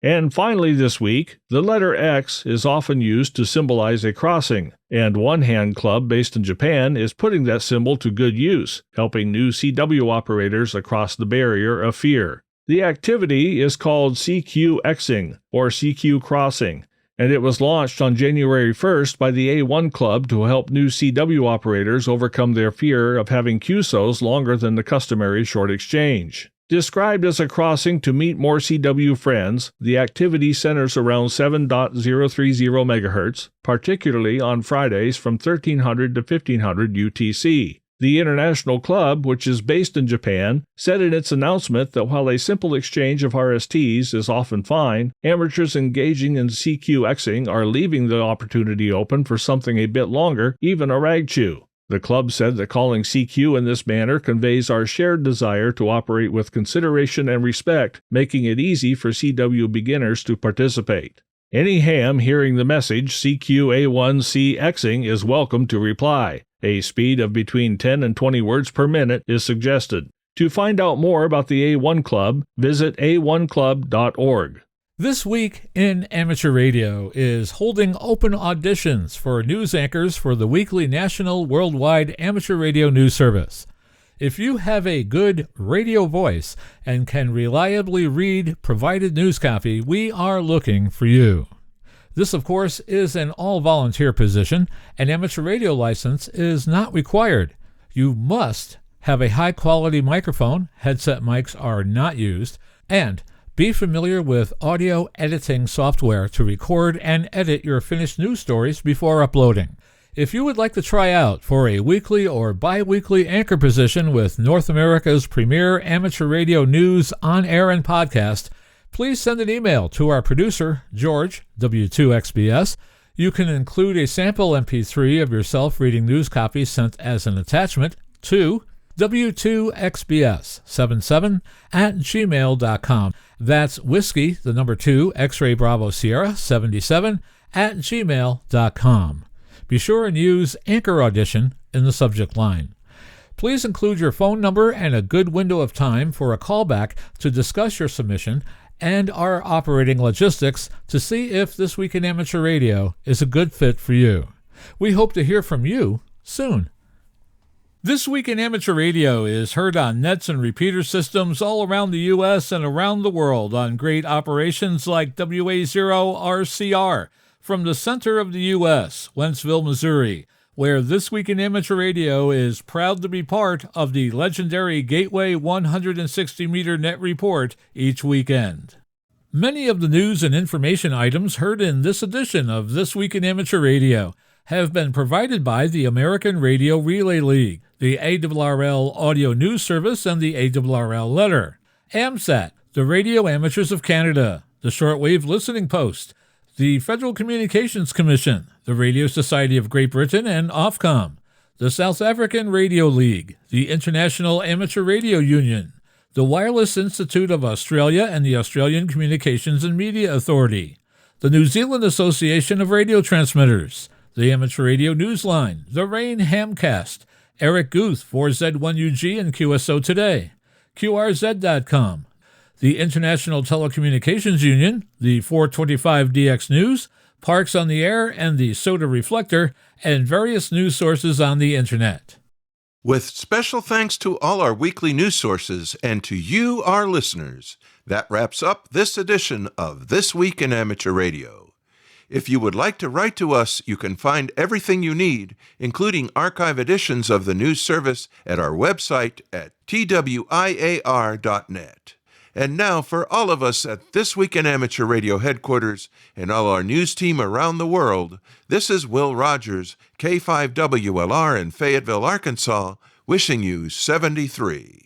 And finally this week, the letter X is often used to symbolize a crossing, and One Hand Club based in Japan is putting that symbol to good use, helping new CW operators across the barrier of fear. The activity is called CQ-Xing, or CQ Crossing, and it was launched on January 1st by the A1 Club to help new CW operators overcome their fear of having QSOs longer than the customary short exchange. Described as a crossing to meet more CW friends, the activity centers around 7.030 MHz, particularly on Fridays from 1300 to 1500 UTC. The International Club, which is based in Japan, said in its announcement that while a simple exchange of RSTs is often fine, amateurs engaging in CQ-Xing are leaving the opportunity open for something a bit longer, even a rag chew. The club said that calling CQ in this manner conveys our shared desire to operate with consideration and respect, making it easy for CW beginners to participate. Any ham hearing the message CQ-A1C-Xing is welcome to reply. A speed of between 10 and 20 words per minute is suggested. To find out more about the A1 Club, visit a1club.org. This Week in Amateur Radio is holding open auditions for news anchors for the weekly national worldwide amateur radio news service. If you have a good radio voice and can reliably read provided news copy, we are looking for you. This, of course, is an all-volunteer position. An amateur radio license is not required. You must have a high-quality microphone, headset mics are not used, and be familiar with audio editing software to record and edit your finished news stories before uploading. If you would like to try out for a weekly or bi-weekly anchor position with North America's premier amateur radio news on air and podcast, please send an email to our producer, George, W2XBS. You can include a sample MP3 of yourself reading news copy sent as an attachment to W2XBS77@gmail.com. That's whiskey, the number 2, X-ray Bravo Sierra 77@gmail.com. Be sure and use Anchor Audition in the subject line. Please include your phone number and a good window of time for a callback to discuss your submission and our operating logistics to see if This Week in Amateur Radio is a good fit for you. We hope to hear from you soon. This Week in Amateur Radio is heard on nets and repeater systems all around the U.S. and around the world on great operations like WA0RCR from the center of the U.S., Wentzville, Missouri, where This Week in Amateur Radio is proud to be part of the legendary Gateway 160-meter net report each weekend. Many of the news and information items heard in this edition of This Week in Amateur Radio have been provided by the American Radio Relay League, the ARRL Audio News Service, and the ARRL Letter, AMSAT, the Radio Amateurs of Canada, the Shortwave Listening Post, the Federal Communications Commission, the Radio Society of Great Britain, and Ofcom, the South African Radio League, the International Amateur Radio Union, the Wireless Institute of Australia and the Australian Communications and Media Authority, the New Zealand Association of Radio Transmitters, the Amateur Radio Newsline, the Rain Hamcast, Eric Guth, 4Z1UG and QSO Today, QRZ.com, the International Telecommunications Union, the 425DX News, Parks on the Air, and the Soda Reflector, and various news sources on the Internet. With special thanks to all our weekly news sources and to you, our listeners, that wraps up this edition of This Week in Amateur Radio. If you would like to write to us, you can find everything you need, including archive editions of the news service, at our website at twiar.net. And now, for all of us at This Week in Amateur Radio headquarters and all our news team around the world, this is Will Rogers, K5WLR in Fayetteville, Arkansas, wishing you 73.